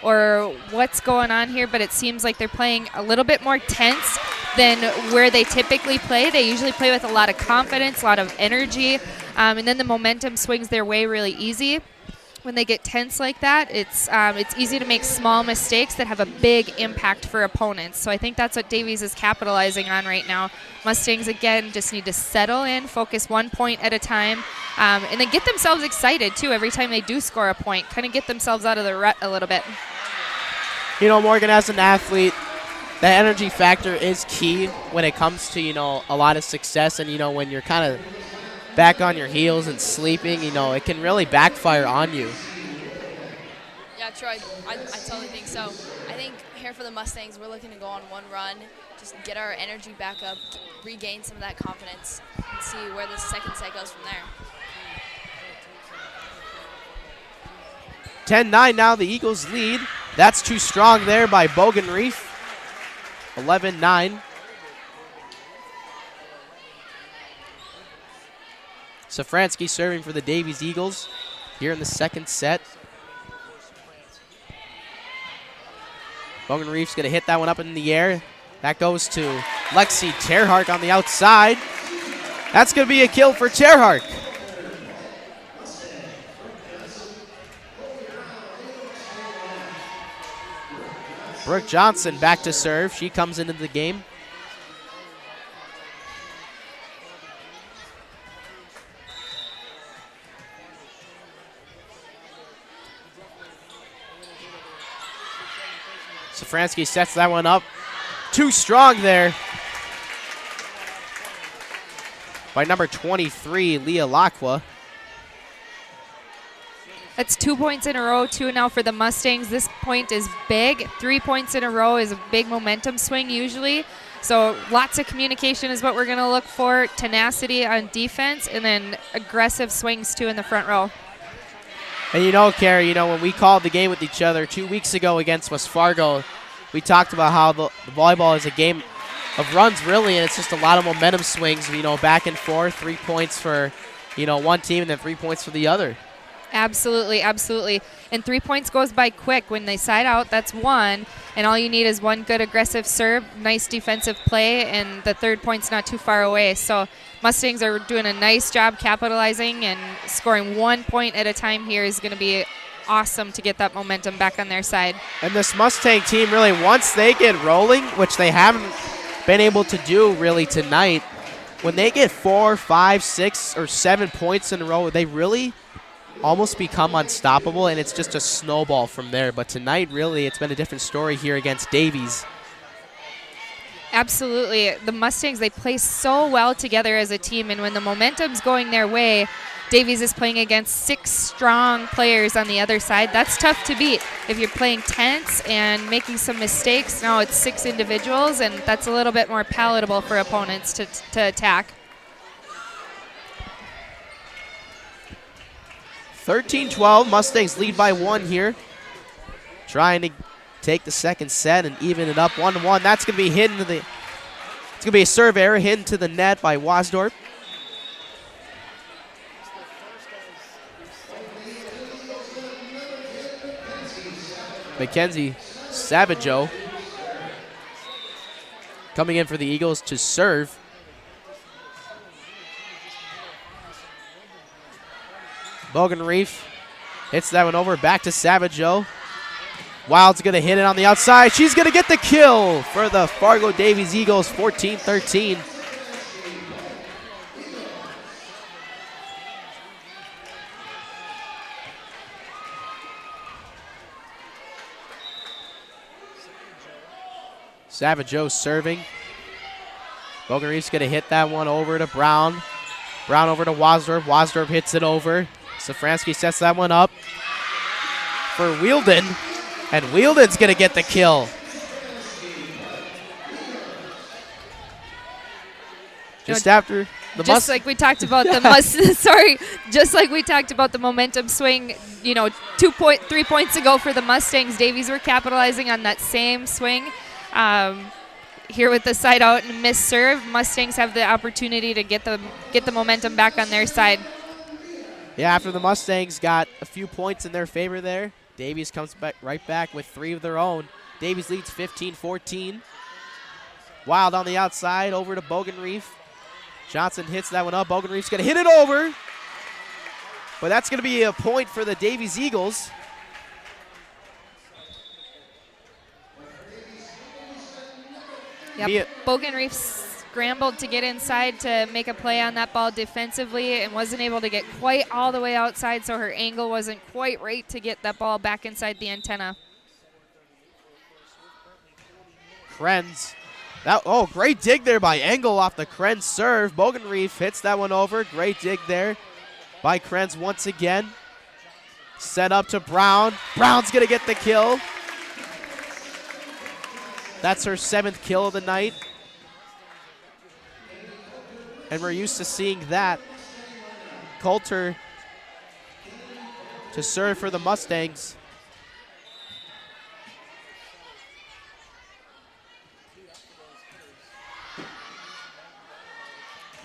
or what's going on here, but it seems like they're playing a little bit more tense than where they typically play. They usually play with a lot of confidence, a lot of energy, and then the momentum swings their way really easy. When they get tense like that, it's easy to make small mistakes that have a big impact for opponents. So I think that's what Davies is capitalizing on right now. Mustangs, again, just need to settle in, focus 1 point at a time, and then get themselves excited, too, every time they do score a point. Kind of get themselves out of the rut a little bit. You know, Morgan, as an athlete, the energy factor is key when it comes to, you know, a lot of success. And, you know, when you're kind of back on your heels and sleeping, you know, it can really backfire on you. Yeah, Troy, I totally think so. I think here for the Mustangs, we're looking to go on one run, just get our energy back up, regain some of that confidence, and see where the second set goes from there. 10-9 now, the Eagles lead. That's too strong there by Bogan Reef. 11-9. Safransky serving for the Davies Eagles here in the second set. Bogan Reef's going to hit that one up in the air. That goes to Lexi Terhark on the outside. That's going to be a kill for Terhark. Brooke Johnson back to serve. She comes into the game. Safransky sets that one up. Too strong there by number 23, Leah Lacqua. That's 2 points in a row, 2 now for the Mustangs. This point is big. 3 points in a row is a big momentum swing usually. So lots of communication is what we're going to look for, tenacity on defense, and then aggressive swings too in the front row. And you know, Carrie, you know, when we called the game with each other 2 weeks ago against West Fargo, we talked about how the volleyball is a game of runs, really, and it's just a lot of momentum swings, you know, back and forth, 3 points for, you know, one team and then 3 points for the other. Absolutely, absolutely. And 3 points goes by quick. When they side out, that's one, and all you need is one good aggressive serve, nice defensive play, and the third point's not too far away. So Mustangs are doing a nice job capitalizing, and scoring 1 point at a time here is going to be awesome to get that momentum back on their side. And this Mustang team, really, once they get rolling, which they haven't been able to do really tonight, when they get 4, 5, 6, or 7 points in a row, they really almost become unstoppable, and it's just a snowball from there. But tonight, really, it's been a different story here against Davies. Absolutely. The Mustangs, they play so well together as a team, and when the momentum's going their way, Davies is playing against 6 strong players on the other side. That's tough to beat. If you're playing tense and making some mistakes, now it's 6 individuals, and that's a little bit more palatable for opponents to attack. 13-12, Mustangs lead by 1 here. Trying to take the second set and even it up 1-1. That's going to be hidden to the, it's going to be a serve error hidden to the net by Wasdorp. Mackenzie Savageau coming in for the Eagles to serve. Bogan Reef hits that one over, back to Savageau. Wild's going to hit it on the outside. She's going to get the kill for the Fargo Davies Eagles, 14-13. Savageau serving. Bogan Reef's going to hit that one over to Brown. Brown over to Wasdorp. Wasdorp hits it over. Safransky sets that one up for Wielden, and Wielden's going to get the kill. Just after the just like we talked about the just like we talked about the momentum swing, 3 points ago for the Mustangs. Davies were capitalizing on that same swing. Here with the side out and miss serve, Mustangs have the opportunity to get the momentum back on their side. Yeah, after the Mustangs got a few points in their favor there, Davies comes right back with 3 of their own. Davies leads 15-14. Wild on the outside over to Bogenreef. Johnson hits that one up. Bogenreef's going to hit it over. But that's going to be a point for the Davies Eagles. Yep. Bogenreef scrambled to get inside to make a play on that ball defensively and wasn't able to get quite all the way outside, so her angle wasn't quite right to get that ball back inside the antenna. Krenz. Great dig there by Engel off the Krenz serve. Bogenreef hits that one over. Great dig there by Krenz once again. Set up to Brown. Brown's going to get the kill. That's her 7th kill of the night. And we're used to seeing that. Coulter to serve for the Mustangs.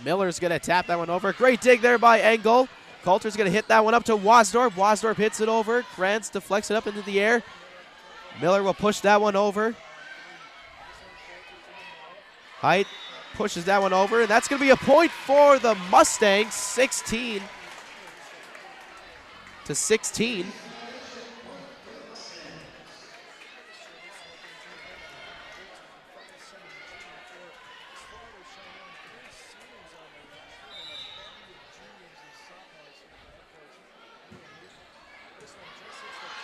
Miller's going to tap that one over. Great dig there by Engel. Coulter's going to hit that one up to Wasdorp. Wasdorp hits it over. Krenz deflects it up into the air. Miller will push that one over. Height pushes that one over, and that's going to be a point for the Mustangs, 16-16.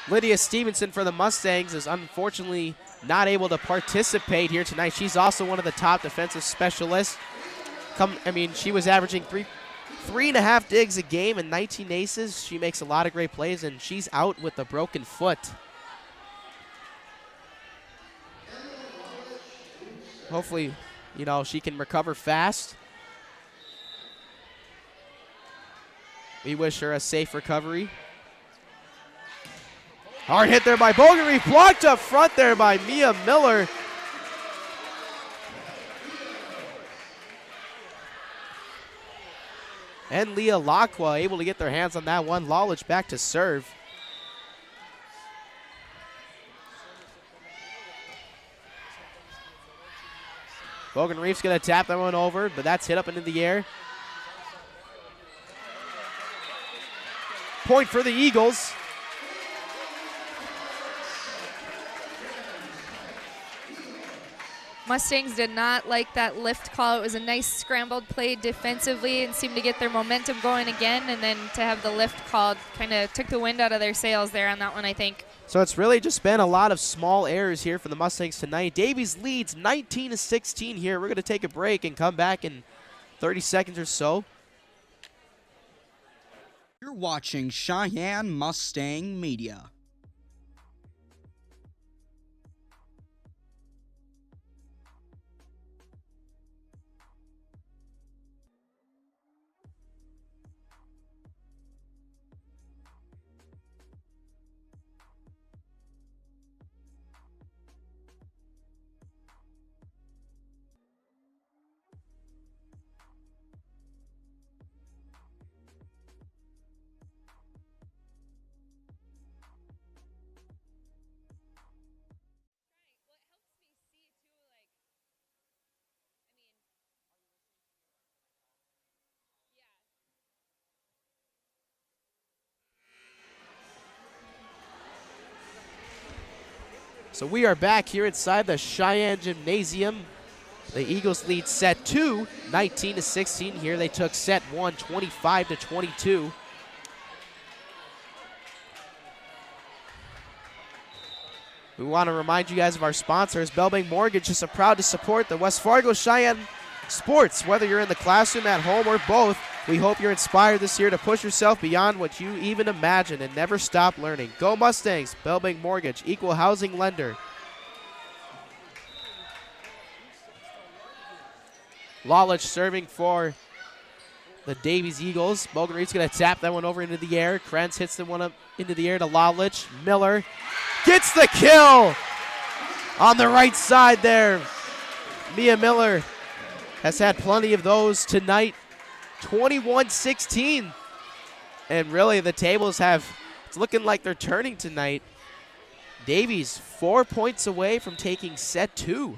Lydia Stevenson for the Mustangs is unfortunately not able to participate here tonight. She's also one of the top defensive specialists. She was averaging 3.5 digs a game and 19 aces. She makes a lot of great plays, and she's out with a broken foot. Hopefully, she can recover fast. We wish her a safe recovery. Hard hit there by Bogenreef, blocked up front there by Mia Miller. And Leah Lacqua able to get their hands on that one. Lawledge back to serve. Bogenreef's going to tap that one over, but that's hit up into the air. Point for the Eagles. Mustangs did not like that lift call. It was a nice scrambled play defensively and seemed to get their momentum going again, and then to have the lift called kind of took the wind out of their sails there on that one, I think. So it's really just been a lot of small errors here for the Mustangs tonight. Davies leads 19-16 here. We're going to take a break and come back in 30 seconds or so. You're watching Sheyenne Mustang Media. So we are back here inside the Sheyenne Gymnasium. The Eagles lead set 2, 19-16 here. They took set 1, 25-22. We want to remind you guys of our sponsors. Bellbank Mortgage is proud to support the West Fargo Sheyenne sports. Whether you're in the classroom, at home, or both, We hope you're inspired this year to push yourself beyond what you even imagined and never stop learning. Go Mustangs, Bellbank Mortgage, equal housing lender. Lawlich serving for the Davies Eagles. Bogenreef's going to tap that one over into the air. Krenz hits the one up into the air to Lawlich. Miller gets the kill on the right side there. Mia Miller has had plenty of those tonight. 21-16. And really the tables it's looking like they're turning tonight. Davies 4 points away from taking set 2.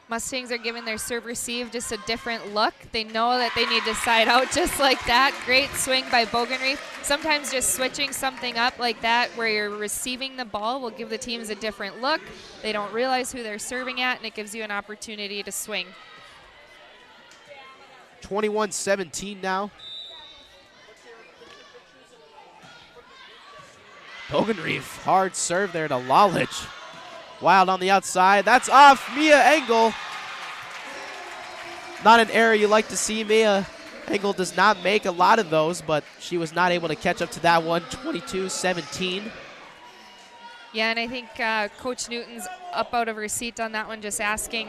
Mustangs are giving their serve-receive just a different look. They know that they need to side out just like that. Great swing by Bogenreef. Sometimes just switching something up like that where you're receiving the ball will give the teams a different look. They don't realize who they're serving at, and it gives you an opportunity to swing. 21-17 now. Bogenreef, hard serve there to Lawlich. Wild on the outside. That's off Mia Engel. Not an error you like to see. Mia Engel does not make a lot of those, but she was not able to catch up to that one. 22-17. Yeah, and I think Coach Newton's up out of her seat on that one, just asking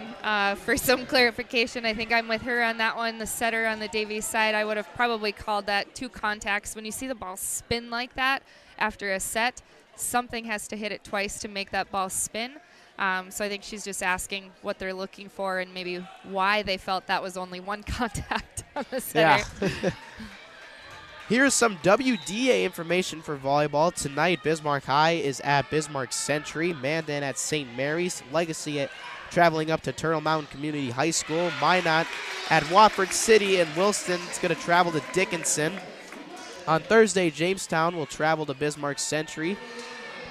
for some clarification. I think I'm with her on that one. The setter on the Davies side, I would have probably called that 2 contacts. When you see the ball spin like that after a set, something has to hit it twice to make that ball spin. So I think she's just asking what they're looking for and maybe why they felt that was only 1 contact on the setter. Yeah. Here's some WDA information for volleyball. Tonight, Bismarck High is at Bismarck Century, Mandan at St. Mary's, Legacy traveling up to Turtle Mountain Community High School, Minot at Wofford City, and Wilston is going to travel to Dickinson. On Thursday, Jamestown will travel to Bismarck Century,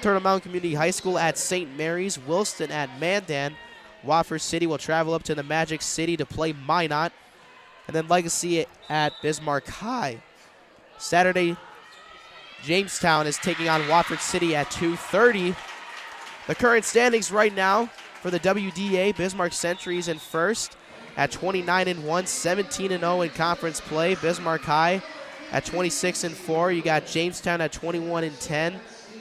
Turtle Mountain Community High School at St. Mary's, Wilston at Mandan. Wofford City will travel up to the Magic City to play Minot, and then Legacy at Bismarck High. Saturday, Jamestown is taking on Wofford City at 2:30. The current standings right now for the WDA, Bismarck Century is in first at 29-1, 17-0 in conference play. Bismarck High at 26-4. You got Jamestown at 21-10.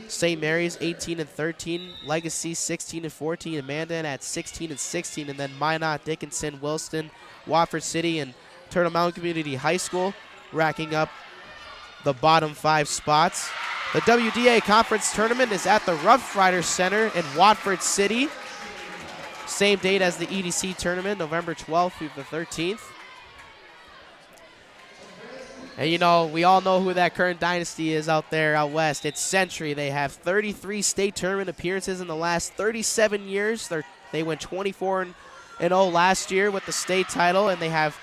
St. Mary's 18-13. Legacy 16-14. And Mandan at 16-16. And then Minot, Dickinson, Wilston, Wofford City, and Turtle Mountain Community High School racking up the bottom 5 spots. The WDA Conference Tournament is at the Rough Riders Center in Watford City. Same date as the EDC Tournament, November 12th through the 13th. And you know, we all know who that current dynasty is out there out west. It's Century. They have 33 state tournament appearances in the last 37 years. They went 24-0 last year with the state title, and they have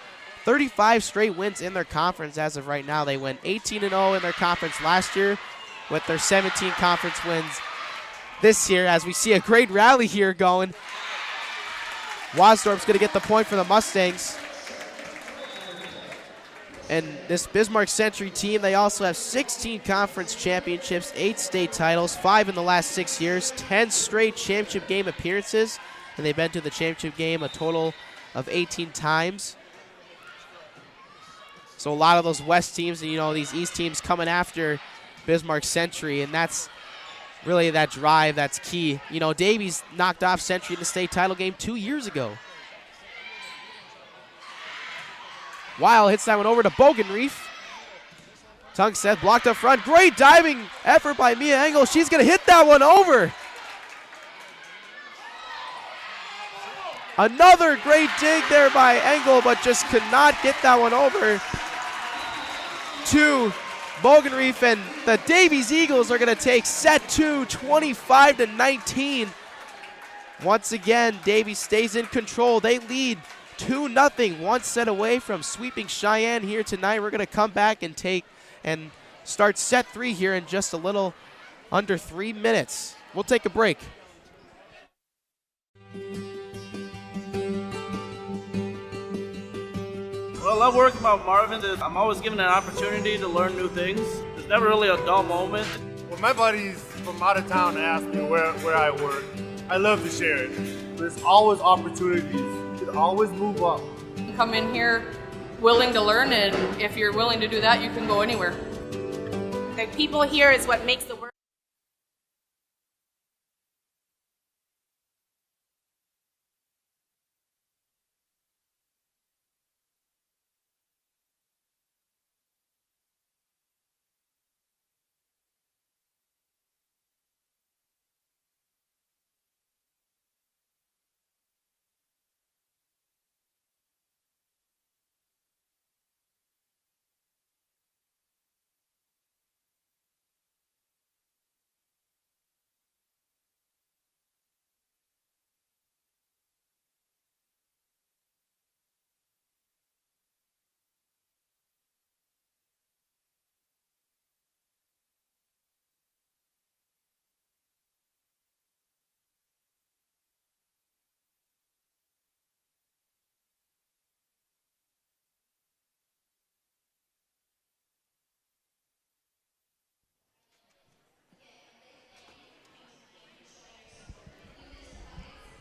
35 straight wins in their conference as of right now. They went 18-0 in their conference last year with their 17 conference wins this year. As we see a great rally here going. Wasdorp's going to get the point for the Mustangs. And this Bismarck Century team, they also have 16 conference championships, 8 state titles, 5 in the last 6 years, 10 straight championship game appearances, and they've been to the championship game a total of 18 times. So a lot of those West teams and, you know, these East teams coming after Bismarck Century, and that's really that drive that's key. You know, Davies knocked off Century in the state title game 2 years ago. Weil hits that one over to Bogenreef. Tungstead blocked up front. Great diving effort by Mia Engel. She's going to hit that one over. Another great dig there by Engel, but just could not get that one over to Bogenreef. And the Davies Eagles are going to take set 2, 25-19. Once again, Davies stays in control. They lead 2-0, 1 set away from sweeping Sheyenne here tonight. We're going to come back and start set 3 here in just a little under 3 minutes. We'll take a break. What I love working about Marvin is I'm always given an opportunity to learn new things. There's never really a dull moment. When my buddies from out of town ask me where I work, I love to share it. There's always opportunities. You can always move up. You come in here willing to learn, and if you're willing to do that, you can go anywhere. The people here is what makes the work.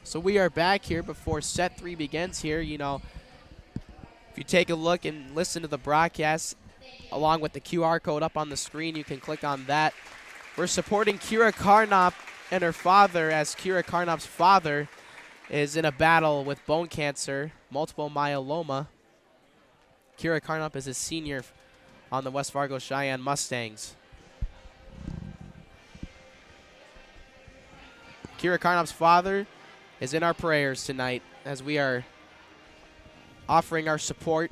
So we are back here before set 3 begins here. You know, if you take a look and listen to the broadcast, along with the QR code up on the screen, you can click on that. We're supporting Kira Karnop and her father, as Kira Karnop's father is in a battle with bone cancer, multiple myeloma. Kira Karnop is a senior on the West Fargo Sheyenne Mustangs. Kira Karnop's father is in our prayers tonight as we are offering our support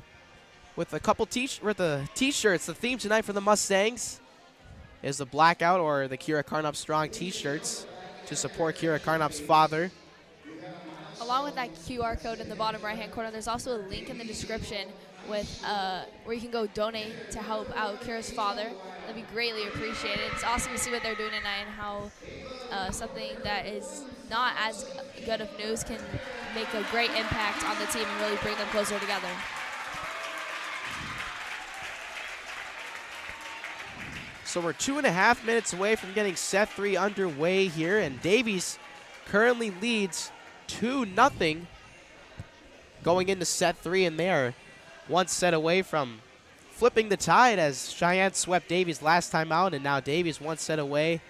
with a couple t-shirts. The theme tonight for the Mustangs is the blackout or the Kira Karnop Strong t-shirts to support Kira Karnop's father. Along with that QR code in the bottom right-hand corner, there's also a link in the description with where you can go donate to help out Kira's father. That'd be greatly appreciated. It's awesome to see what they're doing tonight and how something that is not as good of news can make a great impact on the team and really bring them closer together. So we're 2.5 minutes away from getting set 3 underway here, and Davies currently leads 2-0 going into set 3, and they are one set away from flipping the tide as Cheyenne swept Davies last time out, and now Davies one set away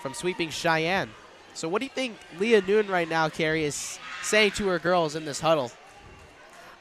from sweeping Cheyenne. So what do you think Leah Noon right now, Carrie, is saying to her girls in this huddle?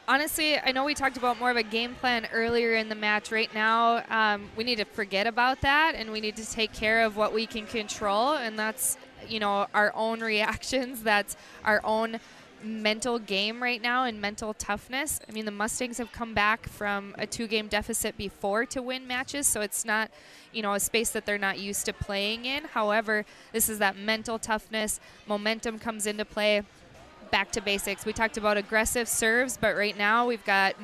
Honestly, I know we talked about more of a game plan earlier in the match. Right now, we need to forget about that, and we need to take care of what we can control, and that's, you know, our own reactions. That's our own mental game right now and mental toughness. I mean, the Mustangs have come back from a 2-game deficit before to win matches, so it's not, you know, a space that they're not used to playing in. However, this is that mental toughness. Momentum comes into play. Back to basics. We talked about aggressive serves, but right now we've got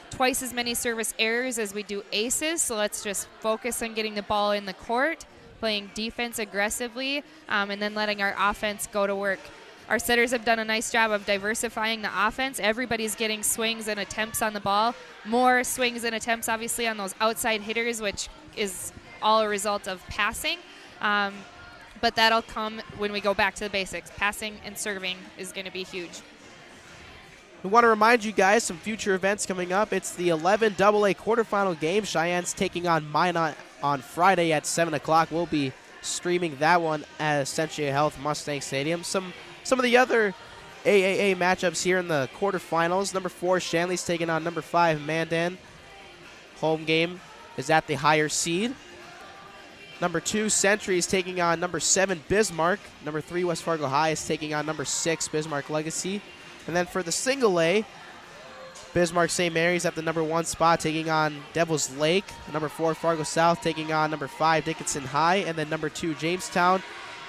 twice as many service errors as we do aces, so let's just focus on getting the ball in the court, playing defense aggressively, and then letting our offense go to work. Our setters have done a nice job of diversifying the offense. Everybody's getting swings and attempts on the ball. More swings and attempts, obviously, on those outside hitters, which is all a result of passing. But that'll come when we go back to the basics. Passing and serving is going to be huge. We want to remind you guys some future events coming up. It's the 11 AA quarterfinal game. Cheyenne's taking on Minot on Friday at 7 o'clock. We'll be streaming that one at Essentia Health Mustang Stadium. Some of the other AAA matchups here in the quarterfinals. Number 4, Shanley's taking on number 5, Mandan. Home game is at the higher seed. Number 2, Century is taking on number 7, Bismarck. Number 3, West Fargo High is taking on number 6, Bismarck Legacy. And then for the single A, Bismarck St. Mary's at the number 1 spot taking on Devil's Lake. Number 4, Fargo South taking on number 5, Dickinson High. And then number 2, Jamestown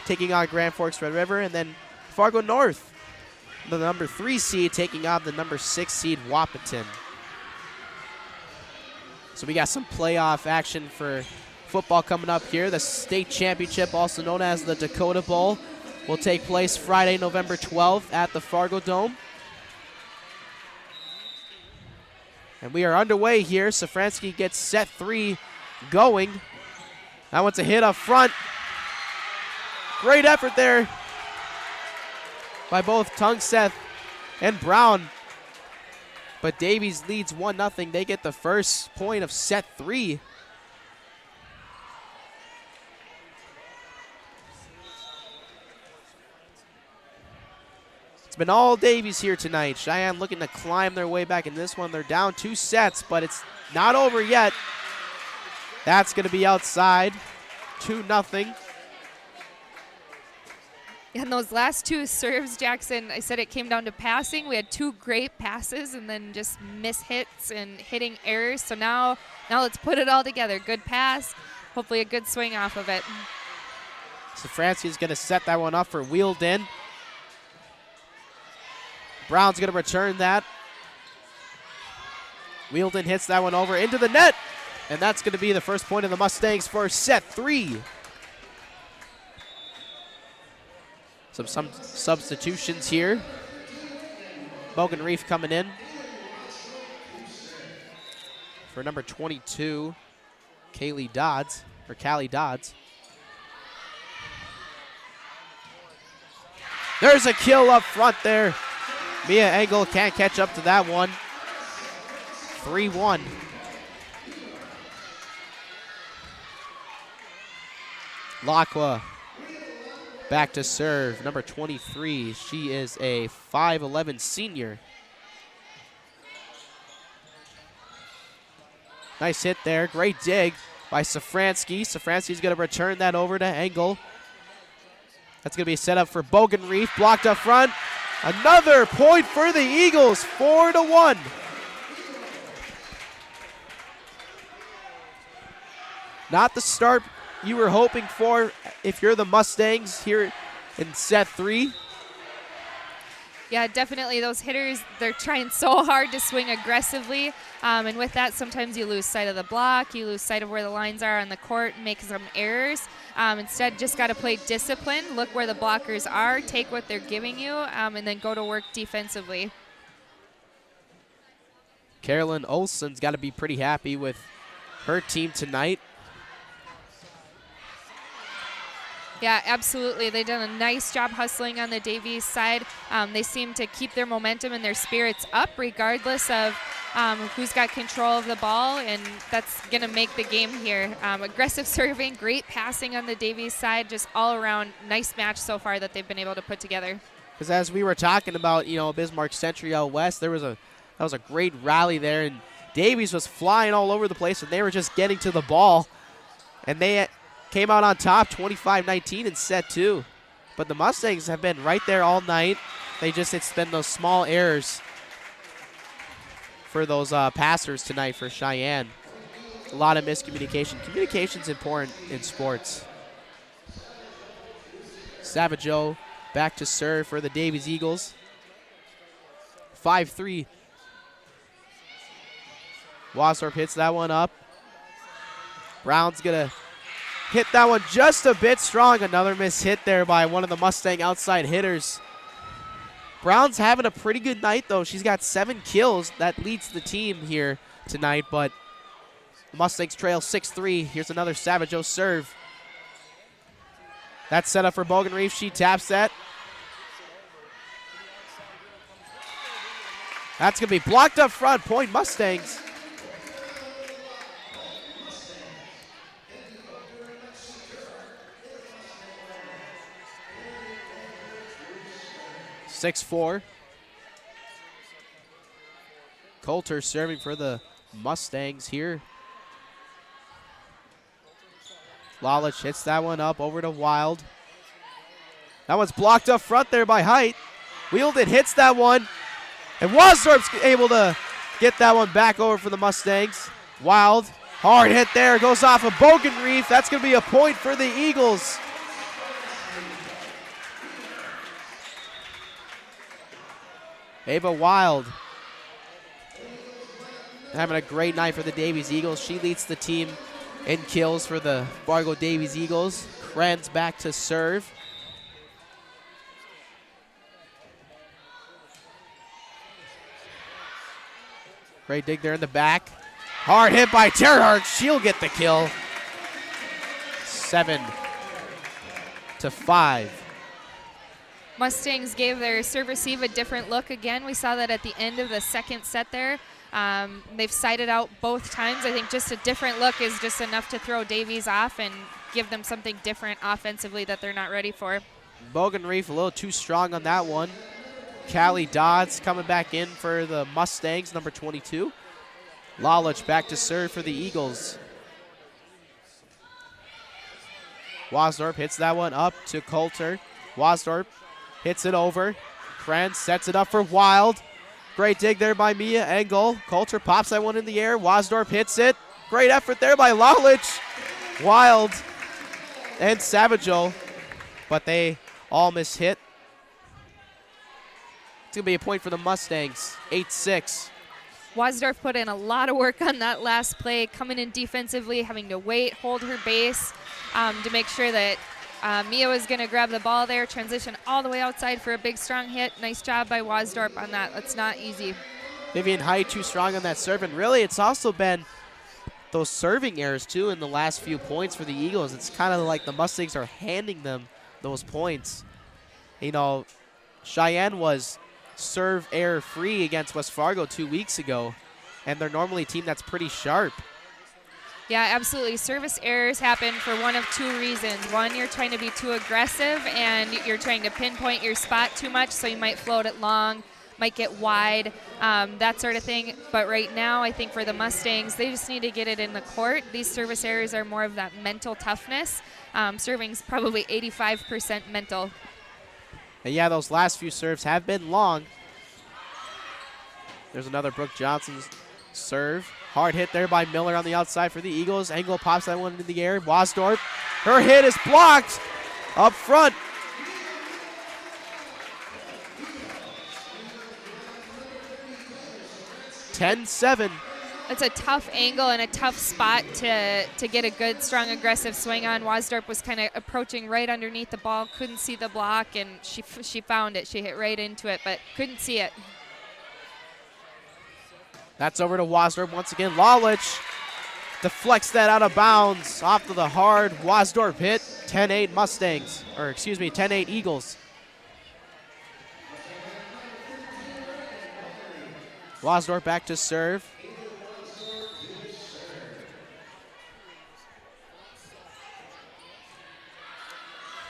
taking on Grand Forks Red River. And then Fargo North, the number 3 seed, taking on the number 6 seed, Wahpeton. So we got some playoff action for football coming up here. The state championship, also known as the Dakota Bowl, will take place Friday, November 12th at the Fargo Dome. And we are underway here. Safransky gets set 3 going. That one's a hit up front. Great effort there by both Tungseth and Brown. But Davies leads 1-0. They get the first point of set 3. It's been all Davies here tonight. Sheyenne looking to climb their way back in this one. They're down 2 sets, but it's not over yet. That's going to be outside. 2-0. And those last 2 serves, Jackson, I said it came down to passing. We had 2 great passes and then just mishits and hitting errors. So now let's put it all together. Good pass, hopefully a good swing off of it. Safransky's going to set that one up for Wheeldon. Brown's going to return that. Wheeldon hits that one over into the net. And that's going to be the first point of the Mustangs for set 3. Some substitutions here. Bogan Reef coming in for number 22, Callie Dodds. There's a kill up front there. Mia Engel can't catch up to that one. 3-1. Lacqua back to serve, number 23. She is a 5'11" senior. Nice hit there. Great dig by Safransky. Safransky's going to return that over to Engel. That's going to be set up for Bogan Reef. Blocked up front. Another point for the Eagles. 4-1. Not the start you were hoping for if you're the Mustangs here in set 3. Yeah, definitely those hitters, they're trying so hard to swing aggressively. And with that, sometimes you lose sight of the block, you lose sight of where the lines are on the court, and make some errors. Instead, just got to play discipline, look where the blockers are, take what they're giving you, and then go to work defensively. Carolyn Olson's got to be pretty happy with her team tonight. Yeah, absolutely. They've done a nice job hustling on the Davies side. They seem to keep their momentum and their spirits up regardless of who's got control of the ball, and that's going to make the game here. Aggressive serving, great passing on the Davies side, just all around nice match so far that they've been able to put together. Because as we were talking about, Bismarck Century out west, that was a great rally there, and Davies was flying all over the place, and they were just getting to the ball, and they came out on top 25-19 in set 2. But the Mustangs have been right there all night. It's been those small errors for those passers tonight for Sheyenne. A lot of miscommunication. Communication's important in sports. Savageau back to serve for the Davies Eagles. 5-3. Wassorp hits that one up. Brown's going to hit that one just a bit strong. Another miss hit there by one of the Mustang outside hitters. Brown's having a pretty good night, though. She's got 7 kills. That leads the team here tonight, but the Mustangs trail 6-3. Here's another Savageau serve. That's set up for Bogan Reef. She taps that. That's going to be blocked up front. Point Mustangs. (6-4). Coulter serving for the Mustangs here. Lalich hits that one up over to Wild. That one's blocked up front there by Height. Wheeldon hits that one. And Wassorp's able to get that one back over for the Mustangs. Wild, hard hit there, goes off of Bogan Reef. That's going to be a point for the Eagles. Ava Wild having a great night for the Davies Eagles. She leads the team in kills for the Fargo Davies Eagles. Krenz back to serve. Great dig there in the back. Hard hit by Terhart. She'll get the kill. 7-5. Mustangs gave their serve receive a different look again. We saw that at the end of the second set there. They've sided out both times. I think just a different look is just enough to throw Davies off and give them something different offensively that they're not ready for. Bogan Reef a little too strong on that one. Callie Dodds coming back in for the Mustangs, number 22. Lalich back to serve for the Eagles. Wasdorp hits that one up to Coulter. Wasdorp hits it over. Krenz sets it up for Wild. Great dig there by Mia Engel. Coulter pops that one in the air. Wasdorp hits it. Great effort there by Lalich. Wild and Savageau, but they all miss hit. It's going to be a point for the Mustangs, 8-6. Wasdorf put in a lot of work on that last play, coming in defensively, having to wait, hold her base to make sure that Mia was going to grab the ball there, transition all the way outside for a big, strong hit. Nice job by Wasdorp on that. That's not easy. Vivian Height too strong on that serve, and really it's also been those serving errors too in the last few points for the Eagles. It's kind of like the Mustangs are handing them those points. You know, Sheyenne was serve error free against West Fargo 2 weeks ago, and they're normally a team that's pretty sharp. Yeah, absolutely. Service errors happen for one of two reasons. One, you're trying to be too aggressive and you're trying to pinpoint your spot too much, so you might float it long, might get wide, that sort of thing. But right now, I think for the Mustangs, they just need to get it in the court. These service errors are more of that mental toughness. Serving's probably 85% mental. And yeah, those last few serves have been long. There's another Brooke Johnson's serve. Hard hit there by Miller on the outside for the Eagles. Engel pops that one into the air. Wasdorp, her hit is blocked up front. (10-7). It's a tough angle and a tough spot to get a good, strong, aggressive swing on. Wasdorp was kind of approaching right underneath the ball, couldn't see the block, and she found it. She hit right into it, but couldn't see it. That's over to Wasdorp once again. Lalich deflects that out of bounds off to the hard Wasdorp hit. 10-8 Mustangs, or excuse me, 10-8 Eagles. Wasdorp back to serve.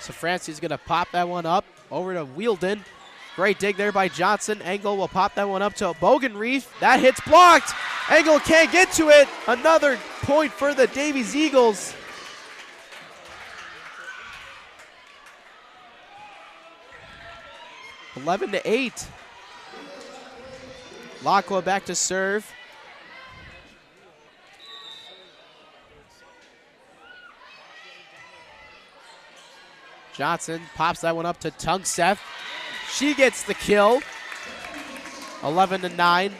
So Francie's going to pop that one up over to Wheeldon. Great dig there by Johnson. Engel will pop that one up to Bogan Reef. That hit's blocked. Engel can't get to it. Another point for the Davies Eagles. (11-8). Lacqua back to serve. Johnson pops that one up to Tungseth. She gets the kill. 11-9.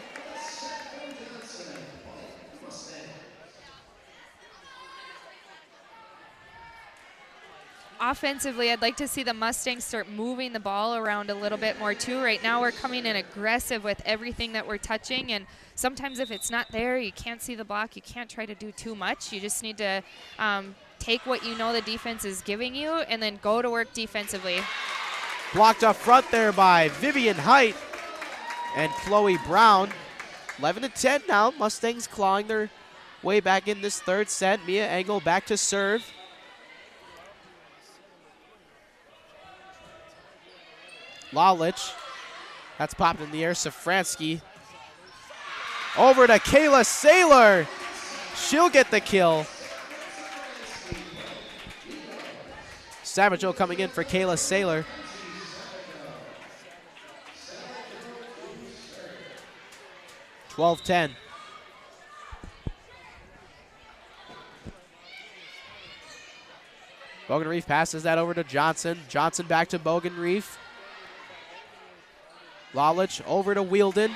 Offensively, I'd like to see the Mustangs start moving the ball around a little bit more too. Right now we're coming in aggressive with everything that we're touching, and sometimes if it's not there, you can't see the block, you can't try to do too much. You just need to take what you know the defense is giving you and then go to work defensively. Blocked up front there by Vivian Height and Chloe Brown. 11-10 now. Mustangs clawing their way back in this third set. Mia Engel back to serve. Lalich. That's popped in the air. Safransky. Over to Kayla Saylor. She'll get the kill. Savageau coming in for Kayla Saylor. (12-10). Bogan Reef passes that over to Johnson. Johnson back to Bogan Reef. Lalich over to Wheeldon.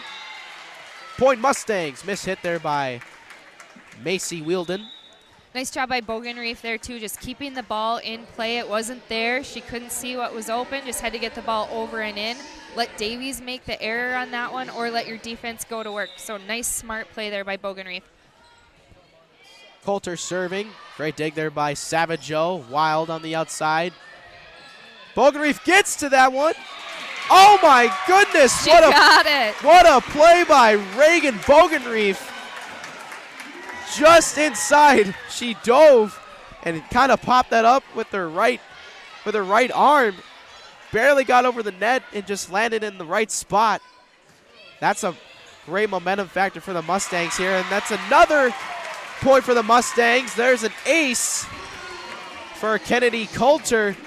Point Mustangs. Miss hit there by Macy Wheeldon. Nice job by Bogan Reef there too, just keeping the ball in play. It wasn't there. She couldn't see what was open, just had to get the ball over and in. Let Davies make the error on that one or let your defense go to work. So nice, smart play there by Bogan Reef. Coulter serving. Great dig there by Savageau. Wild on the outside. Bogenreef gets to that one. Oh my goodness! She got it. What a play by Reagan Bogenreef. Just inside, she dove and kind of popped that up with her right arm. Barely got over the net and just landed in the right spot. That's a great momentum factor for the Mustangs here, and that's another point for the Mustangs. There's an ace for Kennedy Coulter.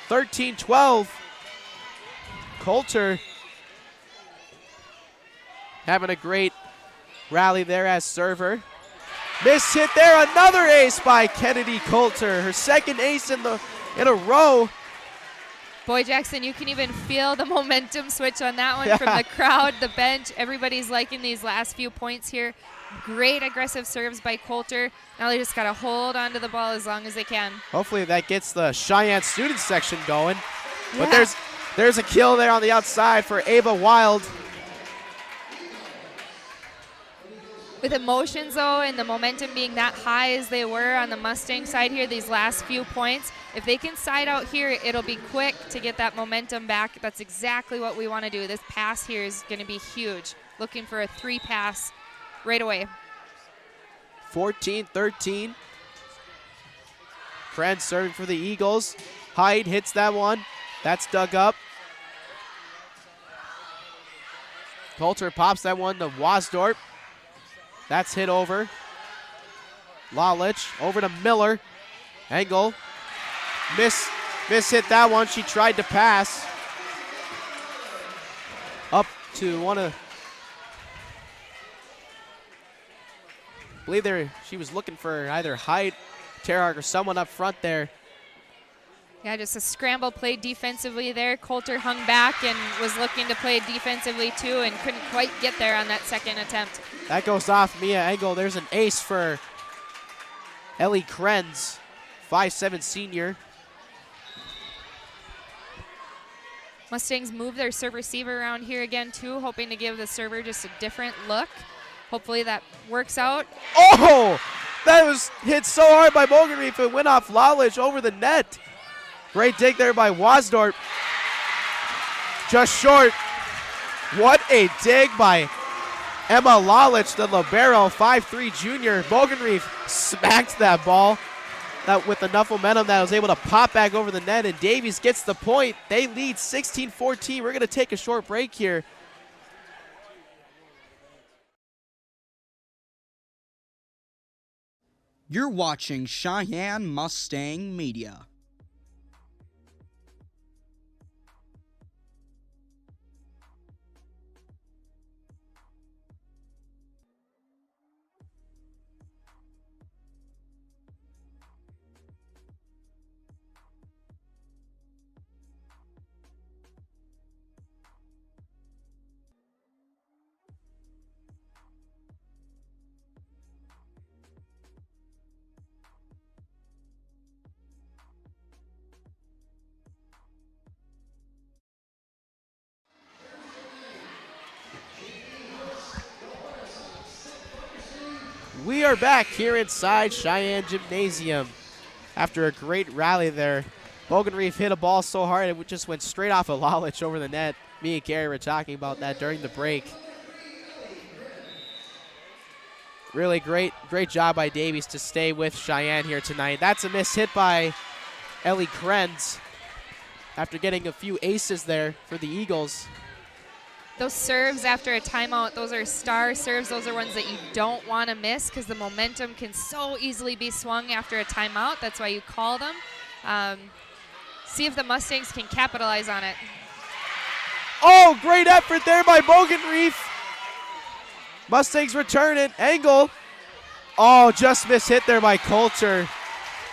13-12. Coulter having a great rally there as server. Miss hit there, another ace by Kennedy Coulter. Her second ace in a row. Boy, Jackson, you can even feel the momentum switch on that one from the crowd, the bench. Everybody's liking these last few points here. Great aggressive serves by Coulter. Now they just got to hold onto the ball as long as they can. Hopefully that gets the Cheyenne student section going. Yeah. But there's a kill there on the outside for Ava Wild. With emotions, though, and the momentum being that high as they were on the Mustang side here, these last few points, if they can side out here, it'll be quick to get that momentum back. That's exactly what we want to do. This pass here is going to be huge. Looking for a 3-pass right away. 14-13. Krenz serving for the Eagles. Hyde hits that one. That's dug up. Coulter pops that one to Wasdorp. That's hit over. Lalich over to Miller. Engel. Miss hit that one. She tried to pass. Up to one of... I believe she was looking for either Hyde, Terhart, or someone up front there. Yeah, just a scramble play defensively there. Coulter hung back and was looking to play defensively too and couldn't quite get there on that second attempt. That goes off Mia Engel. There's an ace for Ellie Krenz, 5'7" senior. Mustangs move their serve receiver around here again too, hoping to give the server just a different look. Hopefully that works out. Oh! That was hit so hard by Bogenreef, it went off Lalich over the net. Great dig there by Wasdorp. Just short. What a dig by Emma Lalich, the libero, 5'3" junior. Bogenreef smacked that ball with enough momentum that was able to pop back over the net, and Davies gets the point. They lead 16-14. We're going to take a short break here. You're watching Cheyenne Mustang Media. We are back here inside Cheyenne Gymnasium after a great rally there. Bogenreef hit a ball so hard it just went straight off of Lalich over the net. Me and Gary were talking about that during the break. Really great job by Davies to stay with Cheyenne here tonight. That's a miss hit by Ellie Krenz after getting a few aces there for the Eagles. Those serves after a timeout, those are star serves. Those are ones that you don't want to miss because the momentum can so easily be swung after a timeout. That's why you call them. See if the Mustangs can capitalize on it. Oh, great effort there by Bogenreef. Mustangs return it. Engel. Oh, just missed hit there by Coulter.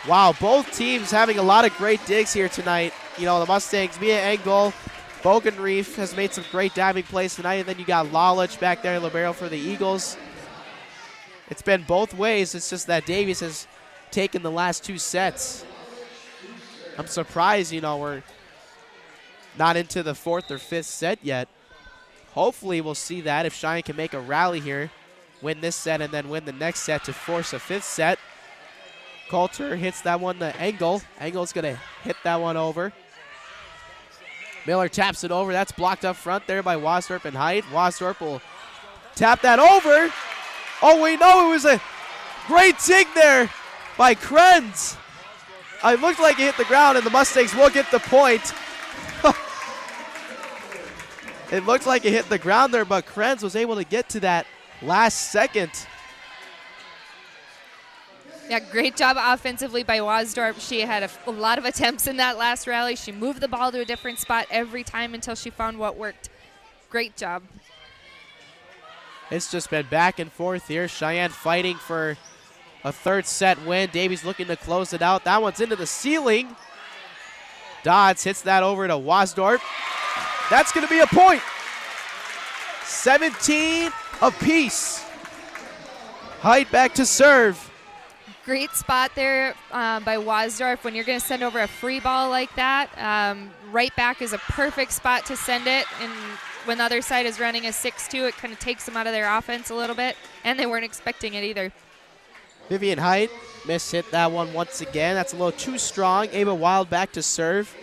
Wow, both teams having a lot of great digs here tonight. You know, the Mustangs, Mia Engel, Bogenreef has made some great diving plays tonight, and then you got Lalich back there, libero for the Eagles. It's been both ways. It's just that Davies has taken the last two sets. I'm surprised, you know, we're not into the fourth or fifth set yet. Hopefully we'll see that if Cheyenne can make a rally here, win this set, and then win the next set to force a fifth set. Coulter hits that one to Engel. Engel's going to hit that one over. Miller taps it over. That's blocked up front there by Wasdorp and Height. Wasdorp will tap that over. Oh, wait, no, it was a great dig there by Krenz. It looked like it hit the ground, and the Mustangs will get the point. It looked like it hit the ground there, but Krenz was able to get to that last second. Yeah, great job offensively by Wasdorp. She had a lot of attempts in that last rally. She moved the ball to a different spot every time until she found what worked. Great job. It's just been back and forth here. Sheyenne fighting for a third set win. Davies looking to close it out. That one's into the ceiling. Dodds hits that over to Wasdorp. That's going to be a point. 17 apiece. Height back to serve. Great spot there by Wasdorf. When you're going to send over a free ball like that, right back is a perfect spot to send it. And when the other side is running a 6-2, it kind of takes them out of their offense a little bit. And they weren't expecting it either. Vivian Height hit that one once again. That's a little too strong. Ava Wild back to serve.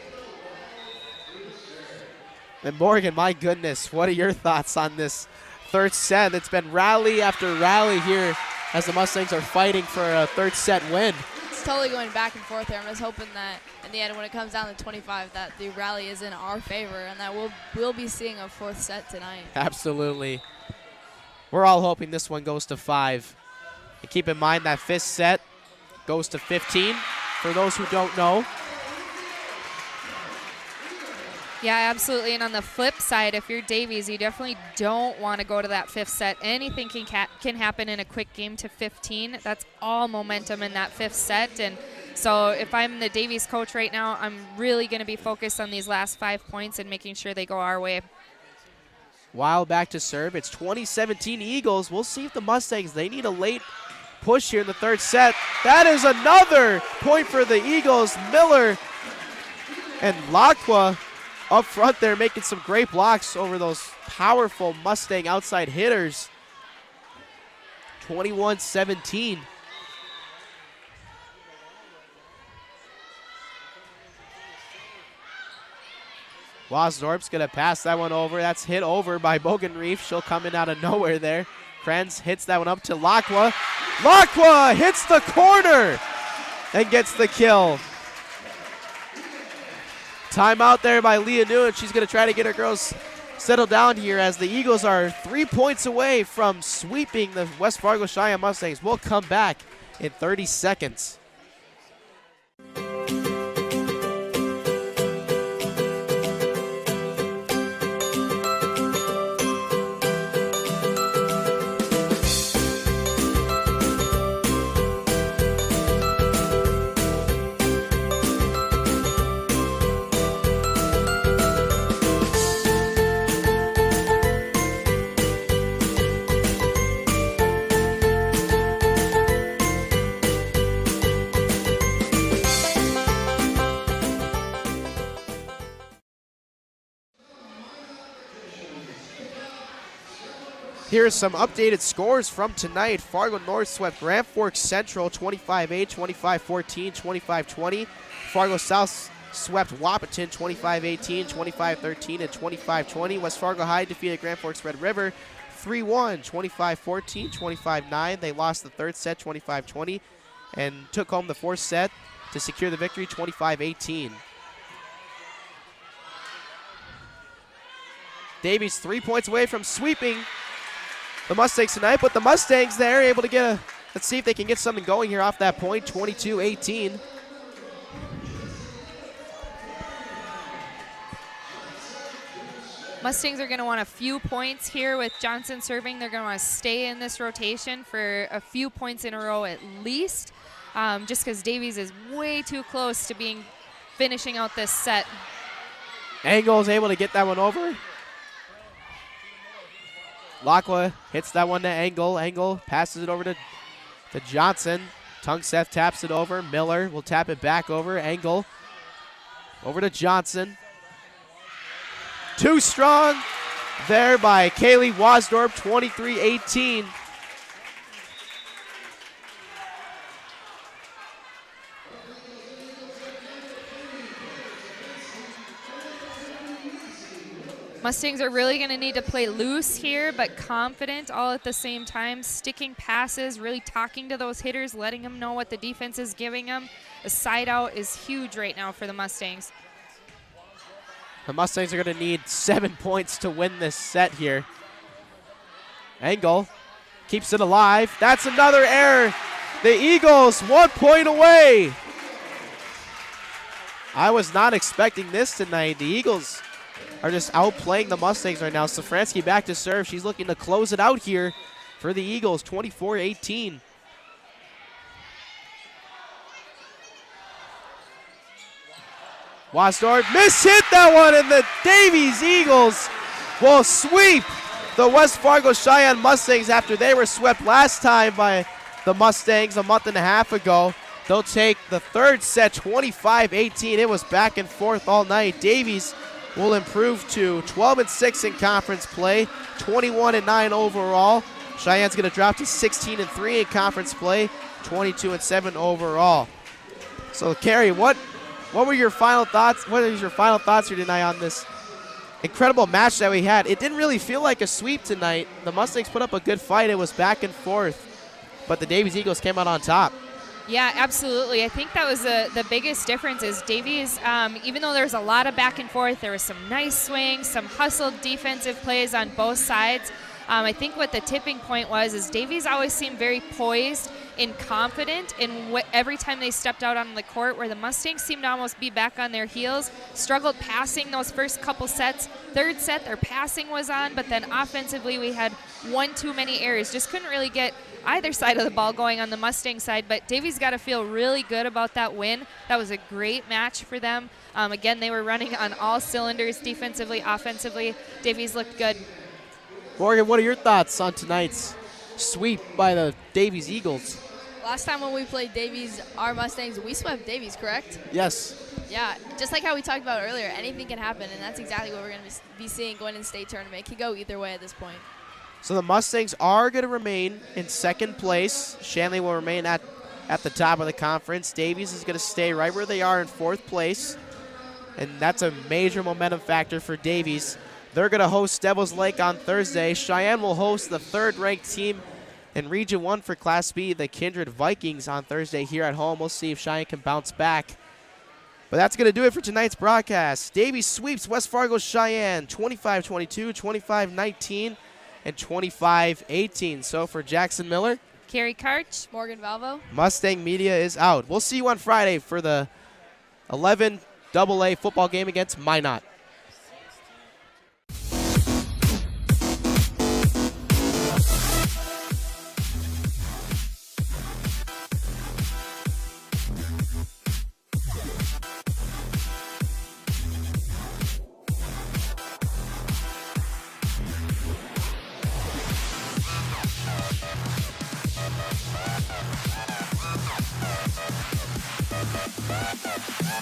And Morgan, my goodness, what are your thoughts on this third set? It's been rally after rally here as the Mustangs are fighting for a third set win. It's totally going back and forth there. I'm just hoping that in the end, when it comes down to 25, that the rally is in our favor and that we'll be seeing a fourth set tonight. Absolutely. We're all hoping this one goes to 5. And keep in mind that fifth set goes to 15 for those who don't know. Yeah, absolutely. And on the flip side, if you're Davies, you definitely don't want to go to that fifth set. Anything can happen in a quick game to 15. That's all momentum in that fifth set. And so if I'm the Davies coach right now, I'm really going to be focused on these last 5 points and making sure they go our way. Wild back to serve. It's 2017 Eagles. We'll see if the Mustangs, they need a late push here in the third set. That is another point for the Eagles. Miller and Lacqua up front there making some great blocks over those powerful Mustang outside hitters. 21-17. Wasdorp's going to pass that one over. That's hit over by Bogenreef. She'll come in out of nowhere there. Krenz hits that one up to Lacqua. Lacqua hits the corner and gets the kill. Timeout there by Leah Nguyen. She's going to try to get her girls settled down here as the Eagles are 3 points away from sweeping the West Fargo Cheyenne Mustangs. We'll come back in 30 seconds. Here's some updated scores from tonight. Fargo North swept Grand Forks Central 25-8, 25-14, 25-20. Fargo South swept Wahpeton 25-18, 25-13, and 25-20. West Fargo High defeated Grand Forks Red River 3-1, 25-14, 25-9. They lost the third set 25-20 and took home the fourth set to secure the victory 25-18. Davies 3 points away from sweeping the Mustangs tonight, but the Mustangs there able to get a, let's see if they can get something going here off that point, 22-18. Mustangs are going to want a few points here with Johnson serving. They're going to want to stay in this rotation for a few points in a row at least, just because Davies is way too close to finishing out this set. Engel is able to get that one over. Lacqua hits that one to Engel. Engel passes it over to Johnson. Tungseth taps it over. Miller will tap it back over. Engel over to Johnson. Too strong there by Kaylee Wasdorp, 23-18. Mustangs are really going to need to play loose here, but confident all at the same time, sticking passes, really talking to those hitters, letting them know what the defense is giving them. A side out is huge right now for the Mustangs. The Mustangs are going to need 7 points to win this set here. Engel keeps it alive. That's another error. The Eagles 1 point away. I was not expecting this tonight. The Eagles are just outplaying the Mustangs right now. Safransky back to serve. She's looking to close it out here for the Eagles, 24-18. Wasdorf mishit that one, and the Davies Eagles will sweep the West Fargo Sheyenne Mustangs after they were swept last time by the Mustangs a month and a half ago. They'll take the third set, 25-18. It was back and forth all night. Davies will improve to 12-6 in conference play, 21-9 overall. Cheyenne's going to drop to 16-3 in conference play, 22-7 overall. So, Carrie, what were your final thoughts? What is your final thoughts here tonight on this incredible match that we had? It didn't really feel like a sweep tonight. The Mustangs put up a good fight. It was back and forth, but the Davies Eagles came out on top. Yeah, absolutely. I think that was the biggest difference is Davies, even though there was a lot of back and forth, there was some nice swings, some hustled defensive plays on both sides. I think what the tipping point was is Davies always seemed very poised and confident in every time they stepped out on the court, where the Mustangs seemed to almost be back on their heels, struggled passing those first couple sets. Third set, their passing was on, but then offensively we had one too many errors. Just couldn't really get either side of the ball going on the Mustang side, but Davies got to feel really good about that win. That was a great match for them. Again, they were running on all cylinders defensively, offensively. Davies looked good. Morgan, what are your thoughts on tonight's sweep by the Davies Eagles? Last time when we played Davies, our Mustangs, we swept Davies, correct? Yes. Yeah, just like how we talked about earlier, anything can happen, and that's exactly what we're going to be seeing going in state tournament. It can go either way at this point. So the Mustangs are going to remain in second place. Shanley will remain at the top of the conference. Davies is going to stay right where they are in fourth place, and that's a major momentum factor for Davies. They're going to host Devils Lake on Thursday. Sheyenne will host the third-ranked team in Region 1 for Class B, the Kindred Vikings, on Thursday here at home. We'll see if Cheyenne can bounce back. But that's going to do it for tonight's broadcast. Davies sweeps West Fargo Cheyenne 25-22, 25-19, and 25-18. So for Jackson Miller, Carrie Karch, Morgan Valvo, Mustang Media is out. We'll see you on Friday for the 11 AA football game against Minot. Bye.